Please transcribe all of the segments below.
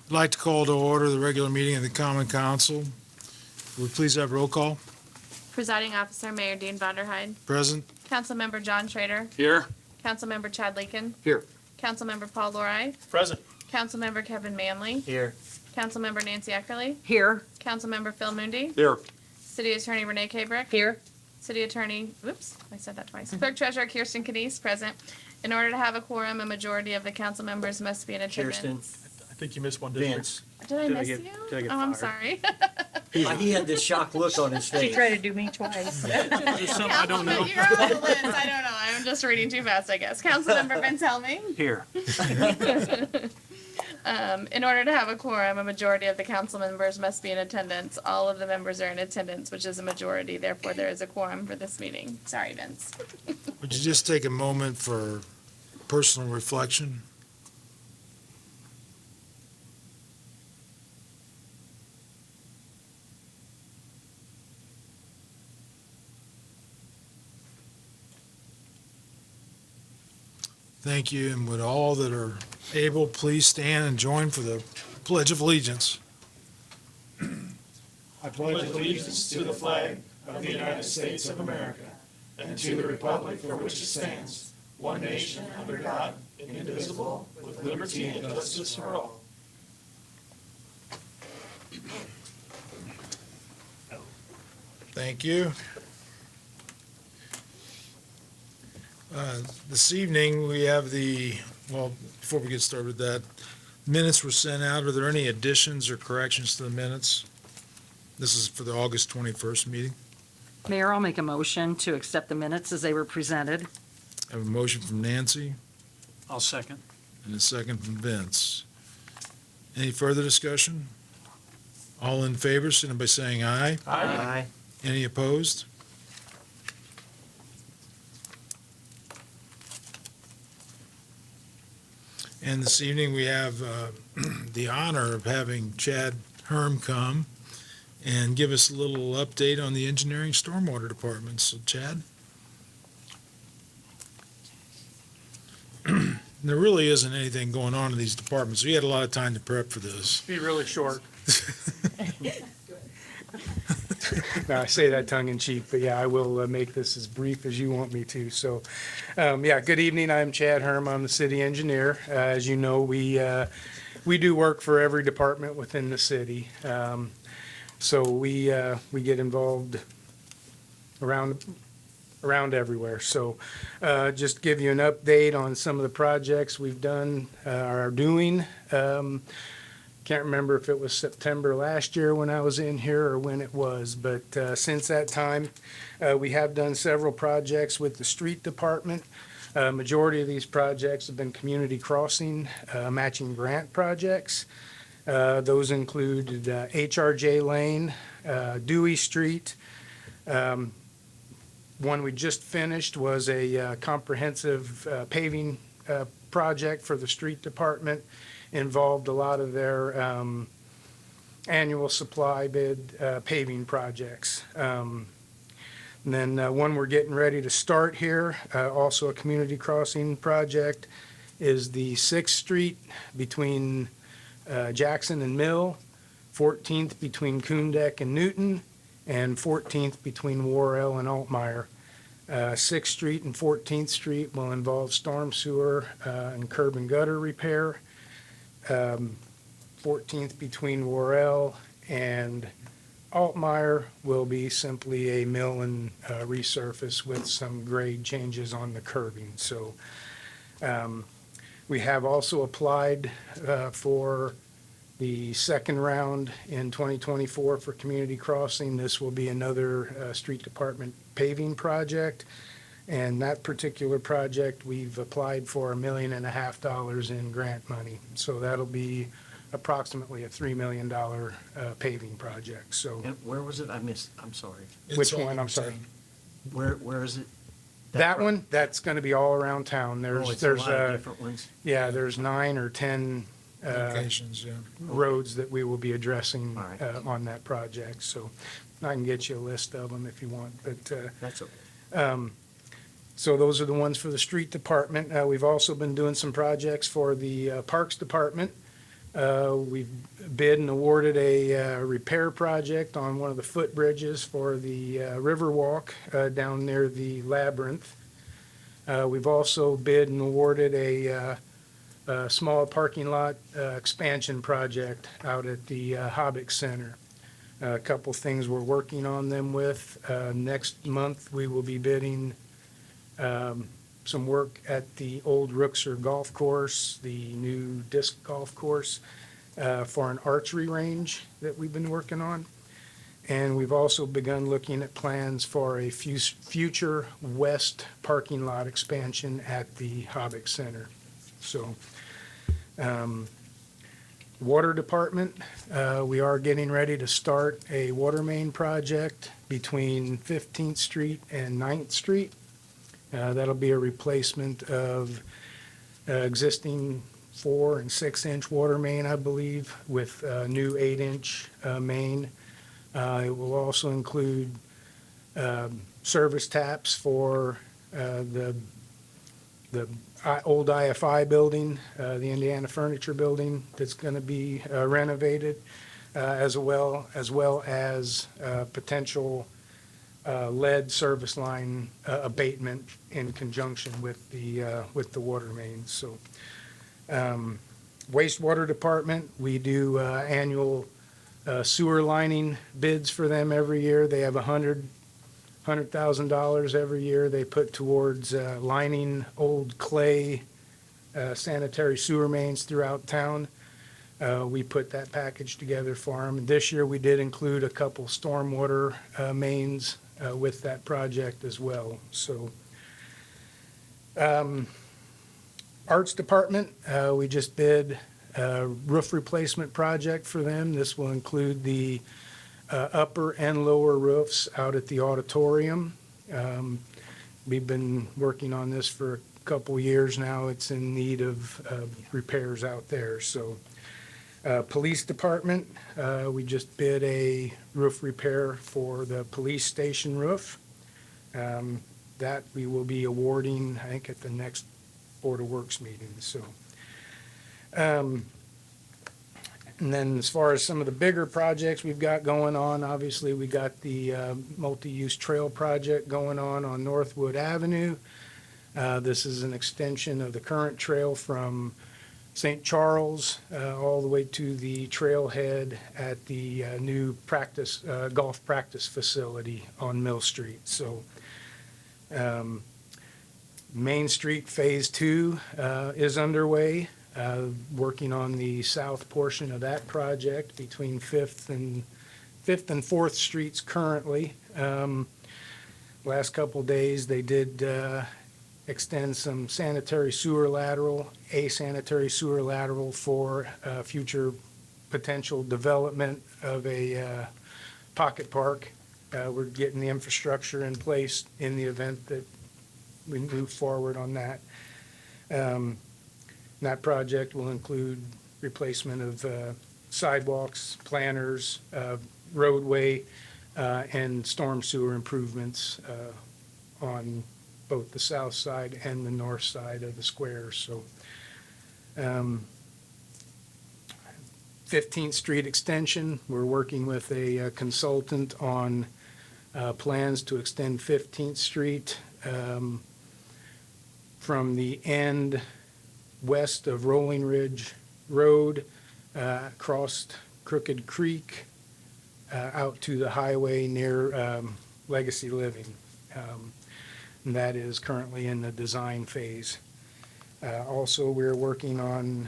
I'd like to call to order the regular meeting of the Common Council. Would we please have roll call? Presiding Officer, Mayor Dean Vonderheide. Present? Councilmember John Schrader. Here. Councilmember Chad Leakin. Here. Councilmember Paul Lori. Present. Councilmember Kevin Manley. Here. Councilmember Nancy Eckerly. Here. Councilmember Phil Mundi. Here. City Attorney Renee Kabrick. Here. City Attorney, whoops, I said that twice. Clerk Treasurer Kirsten Canice, present. In order to have a quorum, a majority of the council members must be in attendance. Kirsten. I think you missed one, didn't you? Vince. Did I Did I miss get- you? did I get Oh, I'm fired? sorry. He had this shocked look on his She face. tried to do me twice. There's something I don't know. You're on the list. I don't know. I'm just reading too fast, I guess. Councilmember Vince Helming. Here. In order to have a quorum, a majority of the council members must be in attendance. All of the members are in attendance, which is a majority. Therefore, there is a quorum for this meeting. Sorry, Vince. Would you just take a moment for personal reflection? Thank you, and would all that are able, please stand and join for the Pledge of Allegiance. I pledge allegiance to the flag of the United States of America and to the republic for which it stands, one nation under God, indivisible, with liberty and justice for all. Thank you. This evening, we have before we get started with that, minutes were sent out. Are there any additions or corrections to the minutes? This is for the August 21st meeting. Mayor, I'll make a motion to accept the minutes as they were presented. I have a motion from Nancy I'll second. and a second from Vince. Any further discussion? All in favor, signify by saying aye. Aye. Any opposed? And this evening, we have the honor of having Chad Herm come and give us a little update on the engineering stormwater department. So Chad? There really isn't anything going on in these departments. We had a lot of time to prep for this. Be really short. No, I say that tongue in cheek, but yeah, I will make this as brief as you want me to. So, good evening. I'm Chad Herm. I'm the city engineer. As you know, we do work for every department within the city. So we get involved around everywhere. So just give you an update on some of the projects we've done, are doing. Can't remember if it was September last year when I was in here or when it was, but since that time, we have done several projects with the street department. Majority of these projects have been community crossing, matching grant projects. Those included HRJ Lane, Dewey Street. One we just finished was a comprehensive paving project for the street department. Involved a lot of their annual supply bid paving projects. And then one we're getting ready to start here, also a community crossing project, is the 6th Street between Jackson and Mill, 14th between Coondeck and Newton, and 14th between Worrell and Altmeyer. 6th Street and 14th Street will involve storm sewer and curb and gutter repair. 14th between Worrell and Altmeyer will be simply a mill and resurface with some grade changes on the curbing. So we have also applied for the second round in 2024 for community crossing. This will be another street department paving project. And that particular project, we've applied for $1.5 million in grant money. So that'll be approximately a $3 million paving project. So And where was it? I missed, I'm sorry. which one? I'm sorry. Where is it? That one, that's going to be all around town. Oh, it's a There's lot of different ones. yeah, there's 9 or 10 Locations, yeah. roads that we will be addressing All right. on that project. So I can get you a list of them if you want. But That's okay. so those are the ones for the street department. We've also been doing some projects for the Parks Department. We've bid and awarded a repair project on one of the footbridges for the Riverwalk down near the Labyrinth. We've also bid and awarded a small parking lot expansion project out at the Hobbit Center. A couple things we're working on them with. Next month, we will be bidding some work at the old Rookser Golf Course, the new disc golf course, for an archery range that we've been working on. And we've also begun looking at plans for a future west parking lot expansion at the Hobbit Center. So, Water Department, we are getting ready to start a water main project between 15th Street and 9th Street. That'll be a replacement of existing 4 and 6 inch water main, I believe, with a new 8-inch main. It will also include service taps for the old IFI building, the Indiana Furniture Building that's going to be renovated, as well as potential lead service line abatement in conjunction with the water mains. So, wastewater department, we do annual sewer lining bids for them every year. They have $100,000 every year they put towards lining old clay sanitary sewer mains throughout town. We put that package together for them. This year we did include a couple stormwater mains with that project as well. So, Arts Department, we just bid a roof replacement project for them. This will include the upper and lower roofs out at the auditorium. We've been working on this for a couple years now. It's in need of repairs out there. So, Police Department, we just bid a roof repair for the police station roof. That we will be awarding, I think, at the next Board of Works meeting. So, and then as far as some of the bigger projects we've got going on, obviously we got the multi-use trail project going on Northwood Avenue. This is an extension of the current trail from St. Charles all the way to the trailhead at the new golf practice facility on Mill Street. So, Main Street Phase 2 is underway, working on the south portion of that project between 5th and 4th Streets currently. Last couple days they did extend some sanitary sewer lateral for future potential development of a pocket park. We're getting the infrastructure in place in the event that we move forward on that. That project will include replacement of sidewalks, planters, roadway, and storm sewer improvements on both the south side and the north side of the square. So, 15th Street extension, we're working with a consultant on plans to extend 15th Street from the end west of Rolling Ridge Road, across Crooked Creek, out to the highway near Legacy Living. And that is currently in the design phase. Also, we're working on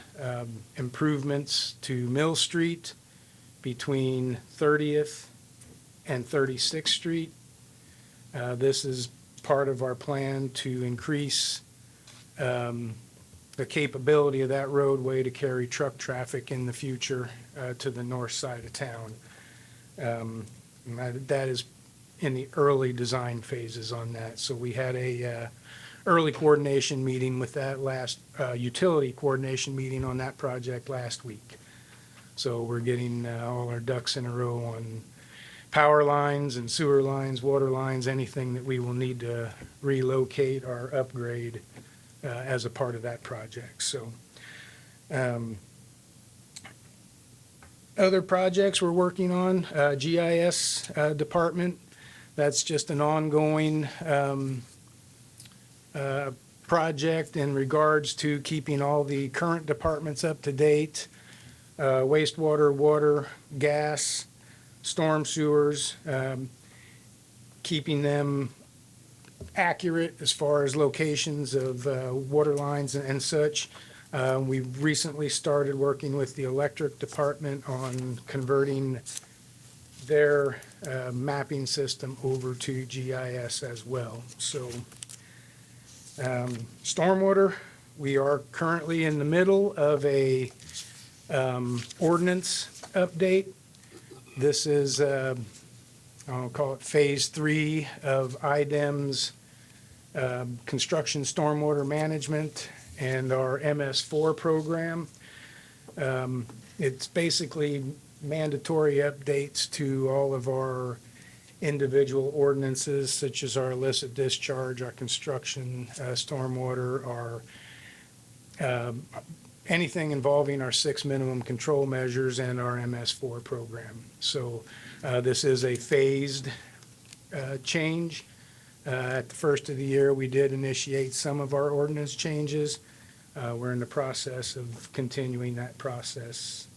improvements to Mill Street between 30th and 36th Street. This is part of our plan to increase the capability of that roadway to carry truck traffic in the future to the north side of town. That is in the early design phases on that. So we had a early coordination meeting with that utility coordination meeting on that project last week. So we're getting all our ducks in a row on power lines and sewer lines, water lines, anything that we will need to relocate or upgrade as a part of that project. So Other projects we're working on, GIS department, that's just an ongoing project in regards to keeping all the current departments up to date, wastewater, water, gas, storm sewers, keeping them accurate as far as locations of water lines and such. We've recently started working with the electric department on converting their mapping system over to GIS as well. So stormwater, we are currently in the middle of a ordinance update. This is, I'll call it phase 3 of IDEM's construction stormwater management and our MS4 program. It's basically mandatory updates to all of our individual ordinances, such as our illicit discharge, our construction stormwater, our anything involving our 6 minimum control measures and our MS4 program. So this is a phased change. At the first of the year, we did initiate some of our ordinance changes. We're in the process of continuing that process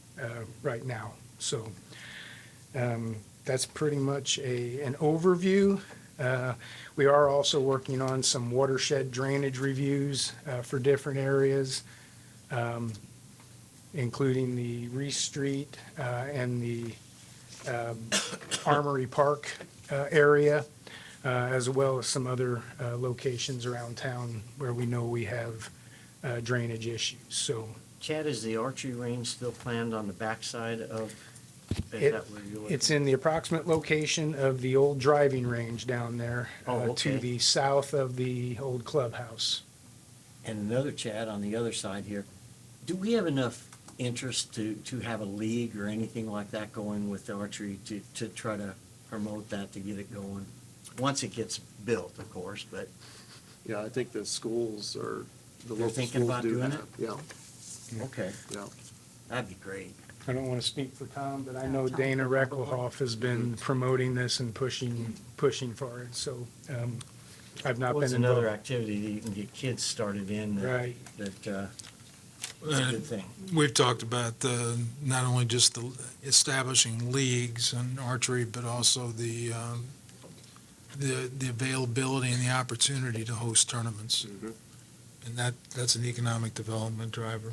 right now. So that's pretty much an overview. We are also working on some watershed drainage reviews for different areas, including the Reese Street and the Armory Park area, as well as some other locations around town where we know we have drainage issues. So Chad, is the archery range still planned on the backside of, is It- that where you're looking? it's in the approximate location of the old driving range down there, Oh, to okay. the south of the old clubhouse. And another Chad on the other side here, do we have enough interest to have a league or anything like that going with the archery to try to promote that, to get it going? Once it gets built, of course, but Yeah, I think the schools are, the They're local thinking schools about do doing have. Yeah, okay, yeah. that'd be great. I don't want to speak for Tom, but I know Dana Reckelhoff has been promoting this and pushing for it, so, I've not Well, it's been another involved. activity that you can get kids started in Right. that it's a good thing. We've talked about not only just the establishing leagues and archery, but also the availability and the opportunity to host tournaments. Mhm. And that's an economic development driver,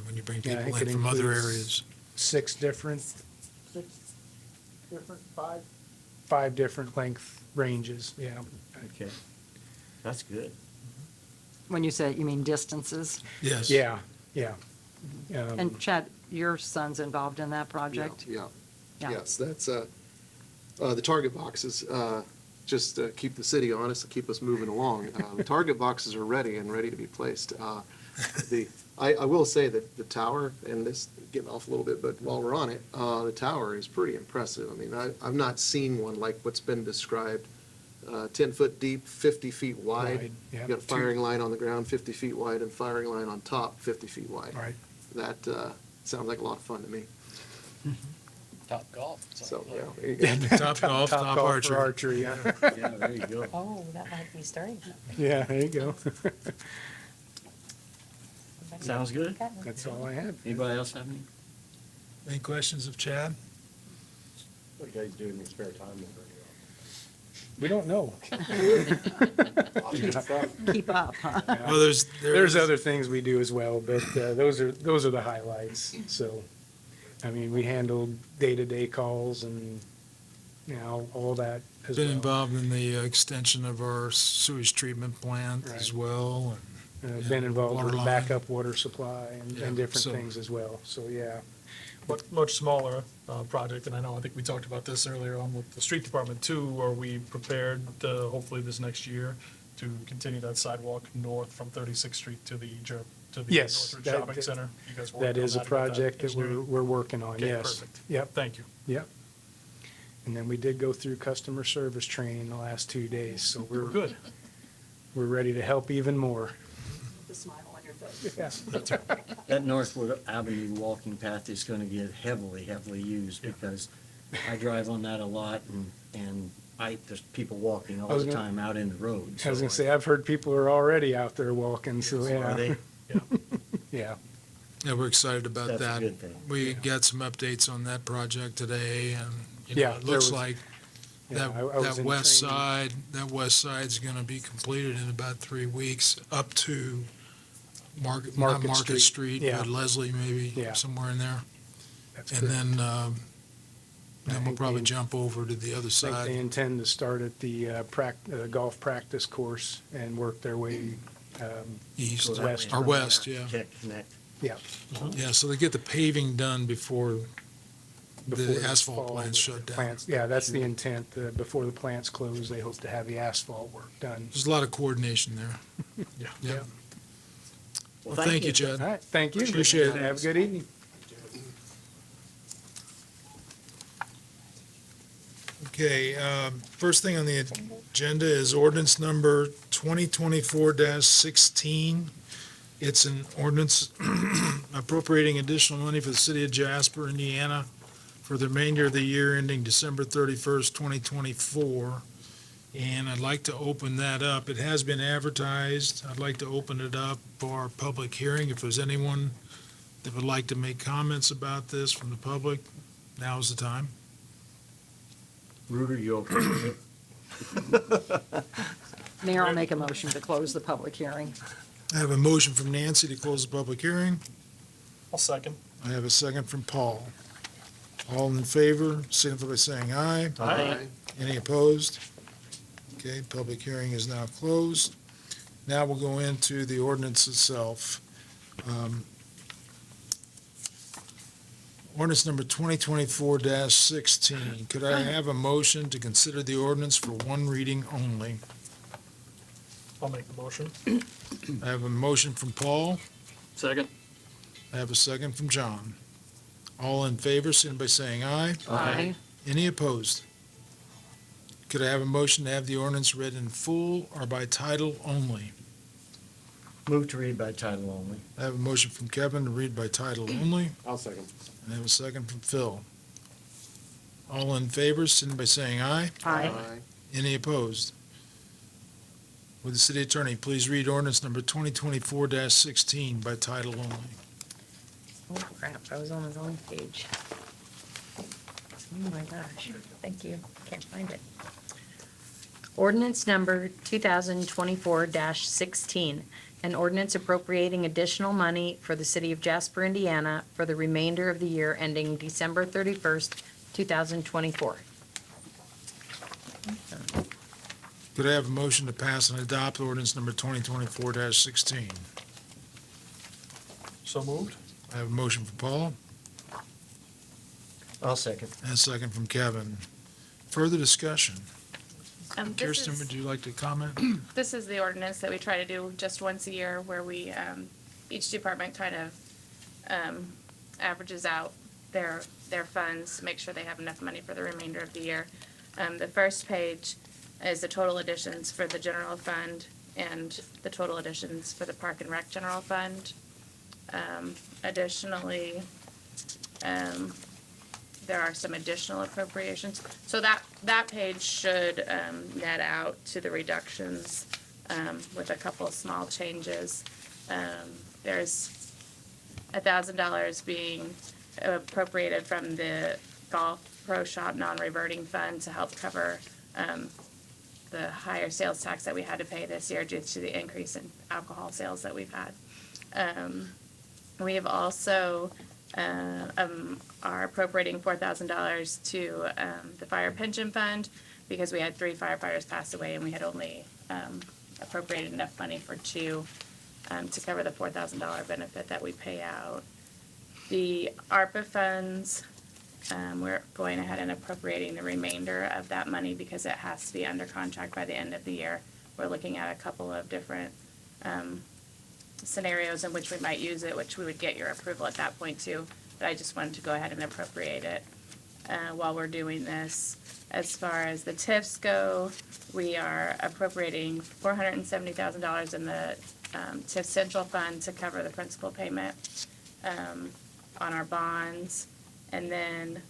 when you bring Yeah, I people think in it from other includes areas. Five different length ranges, yeah. Okay, that's good. When you say, you mean distances? Yes. Yeah. And Chad, your son's involved in that project? Yeah, Yeah. yes, that's, the target boxes, just to keep the city honest and keep us moving along. The target boxes are ready to be placed. I will say that the tower, and this, getting off a little bit, but while we're on it, the tower is pretty impressive. I mean, I've not seen one like what's been described. 10 foot deep, 50 feet wide. Wide, yeah. You got a firing line on the ground 50 feet wide and firing line on top 50 feet wide. Right. That sounds like a lot of fun to me. Top golf. So, yeah, there you go. Top golf, top golf for archery. archery, yeah. Yeah, there you go. Oh, that might be starting. Yeah, there you go. Sounds good. That's all I have. Anybody else have any? Any questions of Chad? What you guys do in your spare time? We don't know. Keep up, huh? Well, There's other things we do as well, but those are the highlights. So, I mean, we handle day-to-day calls and, all that as Been well. involved in the extension of our sewage treatment plant as Right. well. Been involved Water with line. backup water supply Yeah, and different so- things as well. So, yeah. Much smaller project, and I think we talked about this earlier on with the street department too. Are we prepared, hopefully this next year, to continue that sidewalk north from 36th Street to the Yes, Northridge that- Shopping Center? You guys That working on is a with project that engineering? we're working on, Okay, yes. perfect. Yep, Thank you. yep. And then we did go through customer service training the last 2 days, so we're Good. ready to help even more. The smile on your face. Yeah. That Northwood Avenue walking path is gonna get heavily, heavily used because I drive on that a lot and there's people walking all was the gonna- time out in the road. I was gonna so say, I've heard people are already out there walking, so Are yeah, they? yeah. Yeah, we're excited about That's a that. good thing. We got some updates on that project today, and, Yeah, it there looks was- like Yeah, that, I was that in west training. side, that west side's gonna be completed in about 3 weeks, up to not Market Market Street, Street, yeah. but Leslie, maybe, Yeah. somewhere in there. That's And correct. then we'll think probably they- jump over to the other I think they side, intend to start at the golf practice course and work their way, east, Go that west way. or from west, there. yeah. Tech Connect. Yeah. Yeah, so they get the paving done before before the this asphalt fall plants with shut the down. plants. Yeah, that's the intent. Before the plants close, they hope to have the asphalt work done. There's a lot of coordination there. Yeah. Yeah. Well, Well, thank you, Judd. All right, thank you. Appreciate it. Have a good evening. Okay, first thing on the agenda is ordinance number 2024-16. It's an ordinance appropriating additional money for the city of Jasper, Indiana for the remainder of the year ending December 31st, 2024. And I'd like to open that up. It has been advertised. I'd like to open it up for public hearing. If there's anyone that would like to make comments about this from the public, now's the time. Ruder, you okay with it? Mayor, I'll make a motion to close the public hearing. I have a motion from Nancy to close the public hearing. I'll second. I have a second from Paul. All in favor, signify by saying aye. Aye. Any opposed? Okay, public hearing is now closed. Now we'll go into the ordinance itself. Ordinance number 2024-16. Could I have a motion to consider the ordinance for one reading only? I'll make the motion. I have a motion from Paul. Second. I have a second from John. All in favor, signify by saying aye. Aye. Any opposed? Could I have a motion to have the ordinance read in full or by title only? Move to read by title only. I have a motion from Kevin to read by title only, I'll second. and I have a second from Phil. All in favor, signify by saying aye. Aye. Any opposed? Would the city attorney please read ordinance number 2024-16 by title only? Oh crap, I was on the wrong page. Oh my gosh, thank you, can't find it. Ordinance number 2024-16, an ordinance appropriating additional money for the city of Jasper, Indiana for the remainder of the year ending December 31st, 2024. Could I have a motion to pass and adopt ordinance number 2024-16? So moved. I have a motion from Paul I'll second. and a second from Kevin. Further discussion? This Kirsten, is- would you like to comment? This is the ordinance that we try to do just once a year where we, each department kind of, averages out their funds, make sure they have enough money for the remainder of the year. The first page is the total additions for the general fund and the total additions for the Park and Rec General Fund. Additionally, there are some additional appropriations. So that page should net out to the reductions with a couple of small changes. There's $1,000 being appropriated from the Golf Pro Shop non-reverting fund to help cover the higher sales tax that we had to pay this year due to the increase in alcohol sales that we've had. We have also are appropriating $4,000 to the fire pension fund because we had 3 firefighters pass away and we had only appropriated enough money for 2 to cover the $4,000 benefit that we pay out. The ARPA funds, we're going ahead and appropriating the remainder of that money because it has to be under contract by the end of the year. We're looking at a couple of different scenarios in which we might use it, which we would get your approval at that point too. But I just wanted to go ahead and appropriate it while we're doing this. As far as the TIFs go, we are appropriating $470,000 in the TIF Central Fund to cover the principal payment on our bonds. And then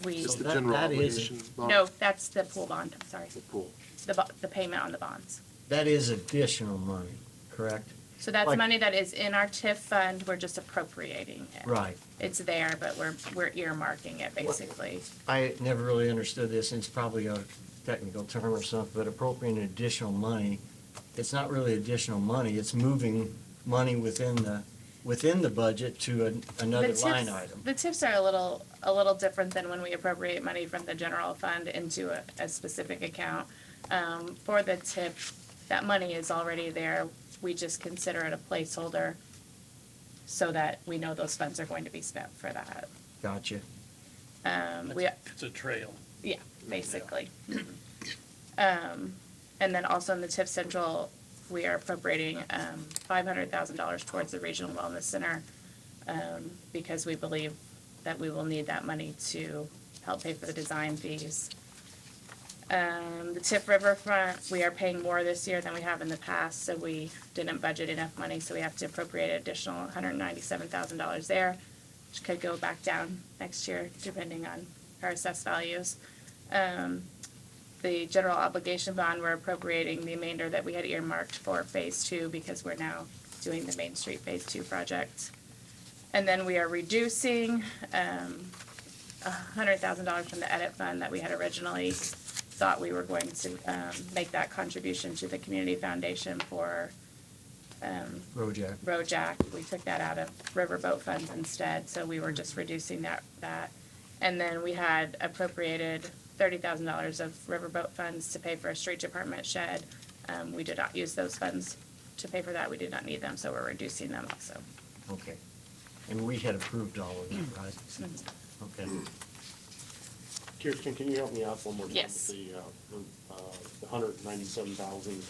we, Just the that- general that is- obligation bond. no, that's the pool bond, I'm sorry, The pool. the payment on the bonds. That is additional money, correct? So that's Like- money that is in our TIF fund, we're just appropriating it. Right. It's there, but we're earmarking it, basically. I never really understood this, and it's probably a technical term or something, but appropriating additional money, it's not really additional money, it's moving money within the budget to another The line TIFs item. The TIFs are a little different than when we appropriate money from the general fund into a specific account. For the TIF, that money is already there. We just consider it a placeholder so that we know those funds are going to be spent for that. Gotcha. It's a trail. Yeah, basically. And then also in the TIF Central, we are appropriating $500,000 towards the Regional Wellness Center because we believe that we will need that money to help pay for the design fees. The TIF Riverfront, we are paying more this year than we have in the past, so we didn't budget enough money, so we have to appropriate an additional $197,000 there, which could go back down next year, depending on our assessed values. The general obligation bond, we're appropriating the remainder that we had earmarked for Phase 2 because we're now doing the Main Street Phase 2 project. And then we are reducing $100,000 from the edit fund that we had originally thought we were going to make that contribution to the community foundation for Rojack. Rojack. We took that out of riverboat funds instead, so we were just reducing that. And then we had appropriated $30,000 of riverboat funds to pay for a street department shed. We did not use those funds to pay for that. We did not need them, so we're reducing them also. Okay. And we had approved all of them, right? Okay. Kirsten, can you help me out one more time? Yes. With the 197,000.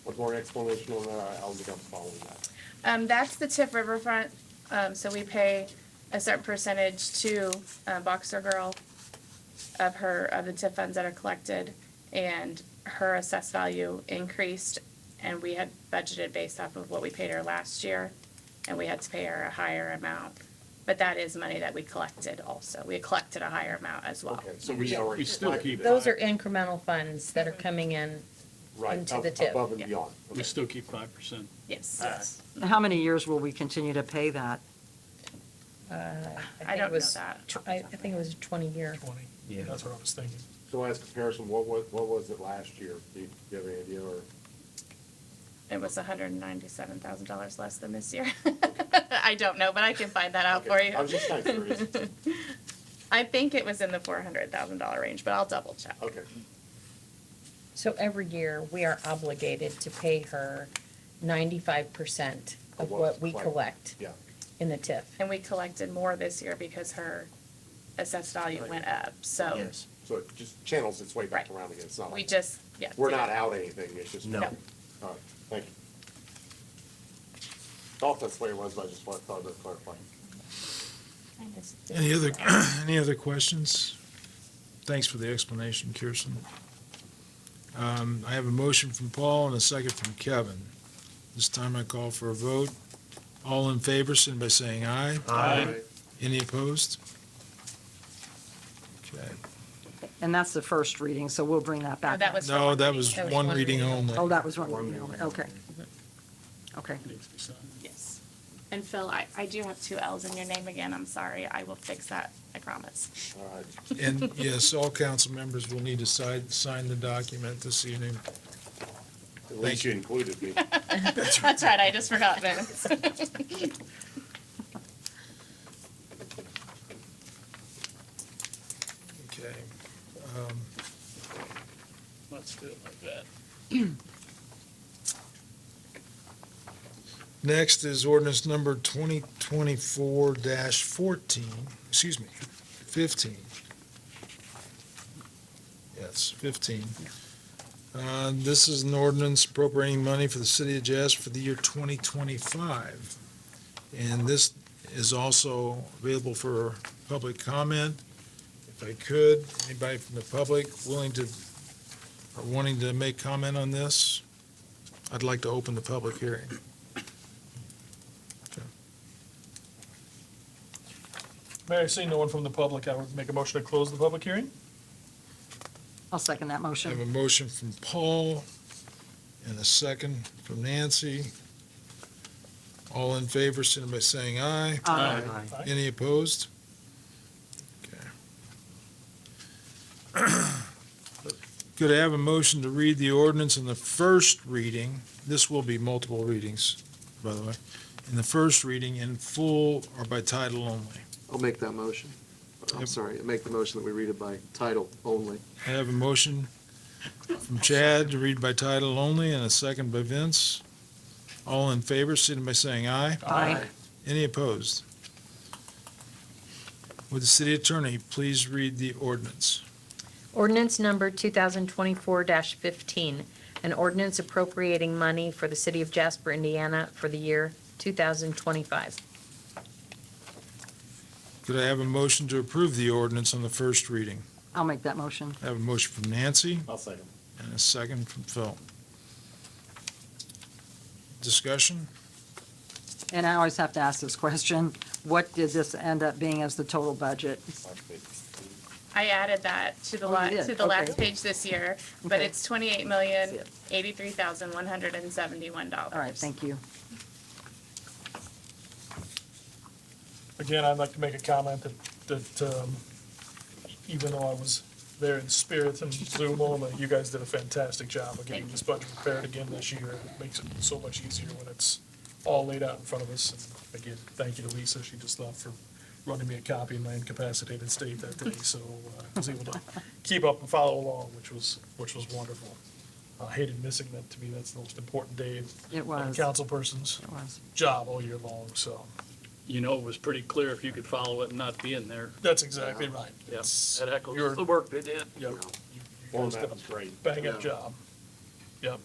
One more explanation on that, I'll get up following that. That's the TIF Riverfront, so we pay a certain percentage to Boxer Girl of the TIF funds that are collected, and her assessed value increased, and we had budgeted based off of what we paid her last year, and we had to pay her a higher amount. But that is money that we collected also. We collected a higher amount as well. Okay, so we already. still keep it. Those are incremental funds that are coming in. Right, into the tip. above and Yeah. beyond. We Okay. still keep 5%. Yes. How many years will we continue to pay that? I don't know that. I think it was a 20-year. 20. Yeah. That's what I was thinking. So as comparison, what was it last year? Do you have any idea, or? It was $197,000 less than this year. I don't know, but I can find that out for Okay, you. I was just kind of curious. I think it was in the $400,000 range, but I'll double check. Okay, So every year, we are obligated to pay her 95% of what we collect yeah. in the TIF. And we collected more this year because her assessed value went up, so Yes. So it just channels its way back Right. around again. It's not we like, just, yeah. we're not out anything, it's just. No. No. All right, thank you. Thought that's the way it was, but I just thought I'd clarify. Any other questions? Thanks for the explanation, Kirsten. I have a motion from Paul and a second from Kevin. This time I call for a vote. All in favor, signify by saying aye. Aye. Any opposed? Okay. And that's the first reading, so we'll bring that back. That up. was. for No, one that reading. was That was one one reading reading. only. Oh, that was one reading only, okay. Okay. Needs to be signed. Yes. And Phil, I do have 2 L's in your name again, I'm sorry, I will fix that, I promise. All right. And yes, all council members will need to sign the document this evening. At least you included me. That's right, I just forgot Vince. Okay. Let's do it like that. Next is ordinance number 2024-14, excuse me, 15. Yes, 15. This is an ordinance appropriating money for the city of Jasper for the year 2025. And this is also available for public comment. If I could, anybody from the public willing to, or wanting to make comment on this? I'd like to open the public hearing. Mayor, seeing no one from the public, I would make a motion to close the public hearing. I'll second that I have motion. a motion from Paul and a second from Nancy. All in favor, signify by saying aye. Aye. Any opposed? Okay. Could I have a motion to read the ordinance in the first reading? This will be multiple readings, by the way. In the first reading in full or by title only. I'll make that motion. I'm Yep. sorry, I make the motion that we read it by title only. I have a motion from Chad to read by title only and a second by Vince. All in favor, signify by saying aye. Aye. Any opposed? Would the city attorney please read the ordinance? Ordinance number 2024-15, an ordinance appropriating money for the city of Jasper, Indiana for the year 2025. Could I have a motion to approve the ordinance on the first reading? I'll make that motion. I have a motion from Nancy I'll second. and a second from Phil. Discussion? And I always have to ask this question, what did this end up being as the total budget? I added that to the Oh, you did? to the last Okay. page this year, but Okay. it's $28,083,171. All right, thank you. Again, I'd like to make a comment that even though I was there in spirit and Zoom only, you guys did a fantastic job of getting this budget prepared again this year. It makes it so much easier when it's all laid out in front of us. And again, thank you to Lisa. She just left for running me a copy in my incapacitated state that day, so I was able to keep up and follow along, which was wonderful. I hated missing that. To me, that's the most important day It of was. a council person's It was. job all year long, so You know, it was pretty clear if you could follow it and not be in there. that's exactly right. Yes, that echoes You're- the work they did. Yep. You guys Format did was a great. bang-up job. Yep.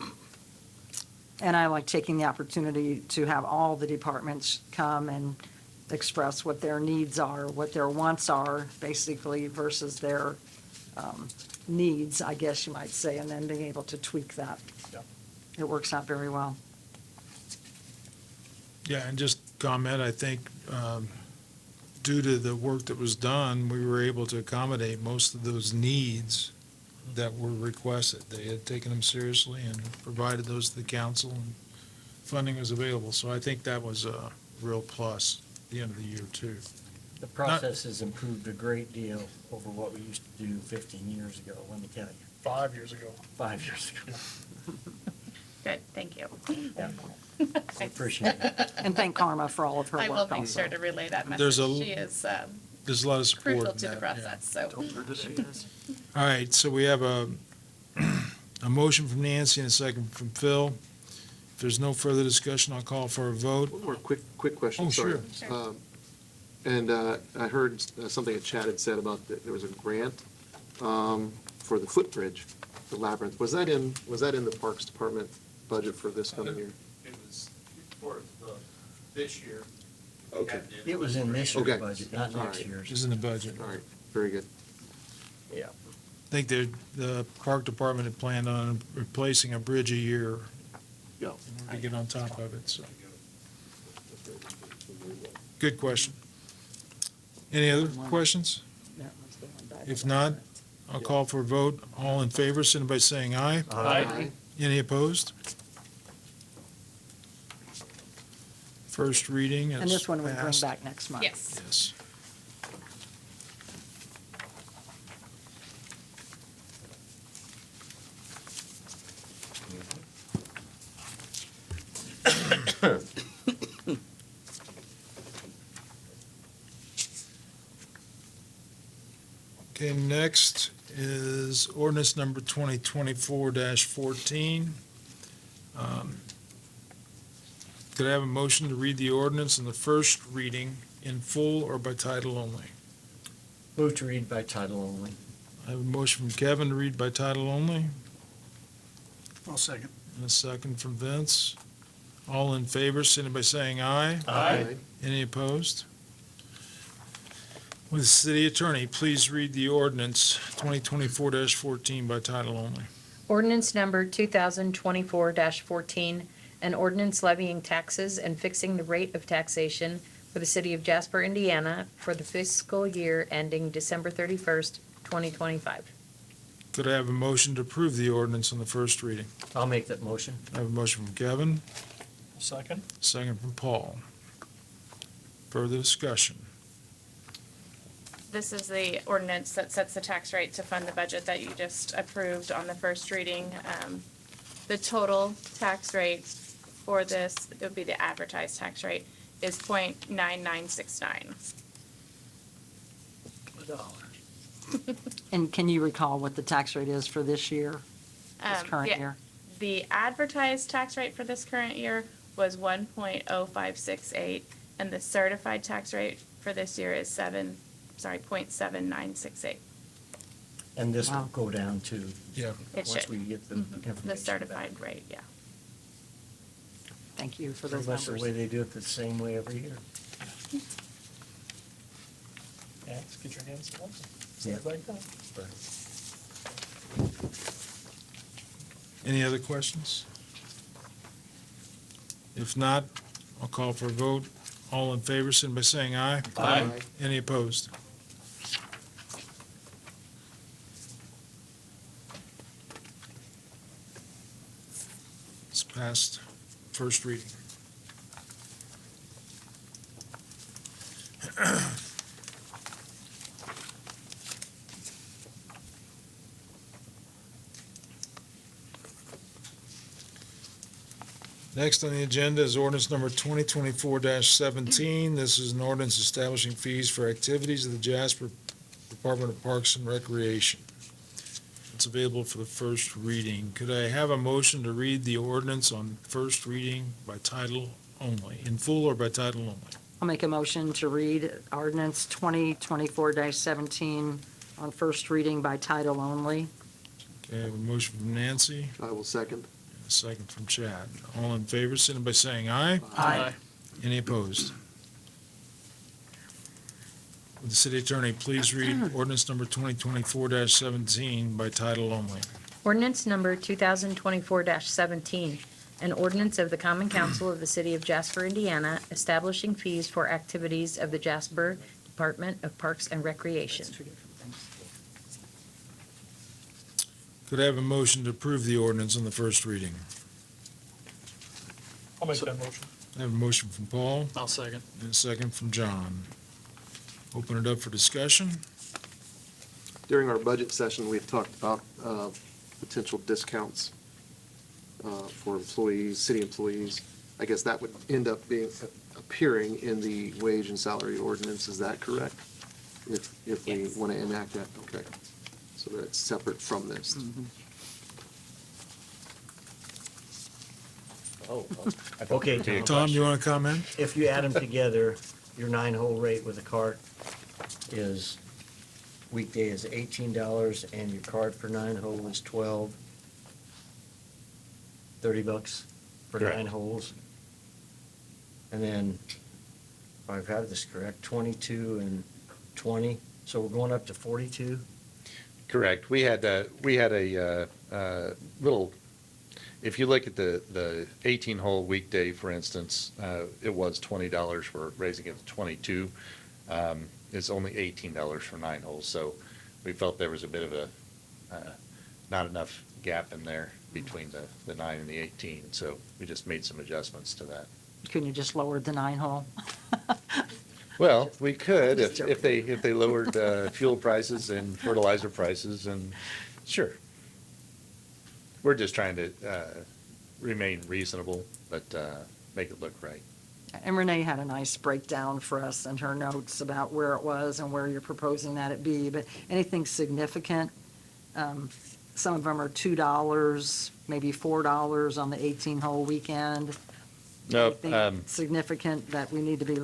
And I like taking the opportunity to have all the departments come and express what their needs are, what their wants are, basically, versus their needs, I guess you might say, and then being able to tweak that. Yeah. It works out very well. Yeah, and just comment, I think, due to the work that was done, we were able to accommodate most of those needs that were requested. They had taken them seriously and provided those to the council, and funding was available. So I think that was a real plus at the end of the year, too. The process has improved a great deal over what we used to do 15 years ago, let me tell you, 5 years ago. 5 years ago. Good, thank you. I appreciate it. And thank Karma for all of her I will work make also. sure to relay that There's message. a- She is There's a lot of support crucial in to the that, yeah. process, so. All right, so we have a motion from Nancy and a second from Phil. If there's no further discussion, I'll call for a vote. One more quick question, Oh, sorry. sure. And I heard something that Chad had said about that there was a grant for the footbridge, the labyrinth. Was that in the Parks Department budget for this coming year? It was for this year. Okay, It was in this year's Okay. budget, not All next right. year's. Is in the budget. all right, very good. I think the park department had planned on replacing a bridge a year Yeah. in order to get on top of it, so. Good question. Any other questions? If not, I'll call for a vote. All in favor, signify by saying aye. Aye. Any opposed? First reading is And this one we bring passed. back next month. Yes. Yes. Okay, next is ordinance number 2024-14. Could I have a motion to read the ordinance in the first reading in full or by title only? Move to read by title only. I have a motion from Kevin to read by title only, I'll second. and a second from Vince. All in favor, signify by saying aye. Aye. Any opposed? Would the city attorney please read the ordinance 2024-14 by title only? Ordinance number 2024-14, an ordinance levying taxes and fixing the rate of taxation for the city of Jasper, Indiana for the fiscal year ending December 31st, 2025. Could I have a motion to approve the ordinance on the first reading? I'll make that motion. I have a motion from Kevin, Second? second from Paul. Further discussion? This is the ordinance that sets the tax rate to fund the budget that you just approved on the first reading. The total tax rate for this, it would be the advertised tax rate, is 0.9969. And can you recall what the tax rate is for this year, this current Yeah. year? The advertised tax rate for this current year was 1.0568, and the certified tax rate for this year is 0.7968. And this will Wow. go down to, Yeah. It once should, we get the information. the certified rate, yeah. Thank you for Pretty those much the way numbers. they do it the same way every year. Yeah, just get your hands up. Yeah. Like that. Any other questions? If not, I'll call for a vote. All in favor, signify by saying aye. Aye. Any opposed? It's passed first reading. Next on the agenda is ordinance number 2024-17. This is an ordinance establishing fees for activities of the Jasper Department of Parks and Recreation. It's available for the first reading. Could I have a motion to read the ordinance on first reading by title only, in full or by title only? I'll make a motion to read ordinance 2024-17 on first reading by title only. Okay, I have a motion from Nancy, I will second. a second from Chad. All in favor, signify by saying aye. Aye. Any opposed? Would the city attorney please read ordinance number 2024-17 by title only? Ordinance number 2024-17, an ordinance of the Common Council of the City of Jasper, Indiana, establishing fees for activities of the Jasper Department of Parks and Recreation. Could I have a motion to approve the ordinance on the first reading? I'll make that motion. I have a motion from Paul I'll second. and a second from John. Open it up for discussion. During our budget session, we've talked about potential discounts for employees, city employees. I guess that would end up appearing in the wage and salary ordinance, is that correct? If we Yes. want to enact that, okay. So that's separate from this. Okay, Tom, you want to comment? if you add them together, your 9-hole rate with a cart is, weekday is $18, and your cart for 9-hole is 12. $30 for Correct. 9 holes. And then, if I've had this correct, 22 and 20, so we're going up to 42? Correct. We had a little, if you look at the 18-hole weekday, for instance, it was $20. We're raising it to 22. It's only $18 for 9 holes. So we felt there was a bit of a, not enough gap in there between the 9 and the 18. So we just made some adjustments to that. Couldn't you just lower the 9-hole? Well, we could Just if they lowered fuel prices and fertilizer prices, and sure. We're just trying to remain reasonable, but make it look right. And Renee had a nice breakdown for us in her notes about where it was and where you're proposing that it be, but anything significant, some of them are $2, maybe $4 on the 18-hole weekend. No, Anything significant that we need to be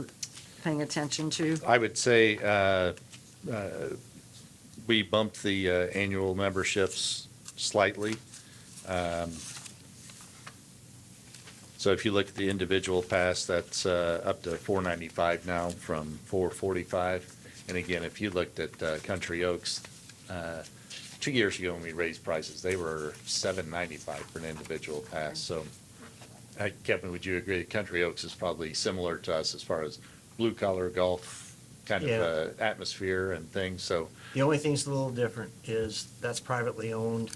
paying attention to? I would say we bumped the annual memberships slightly. So if you look at the individual pass, that's up to $495 now from $445. And again, if you looked at Country Oaks, 2 years ago when we raised prices, they were $7.95 for an individual pass, so. Kevin, would you agree that Country Oaks is probably similar to us as far as blue collar golf kind Yeah. of atmosphere and things, so. The only thing's a little different is that's privately owned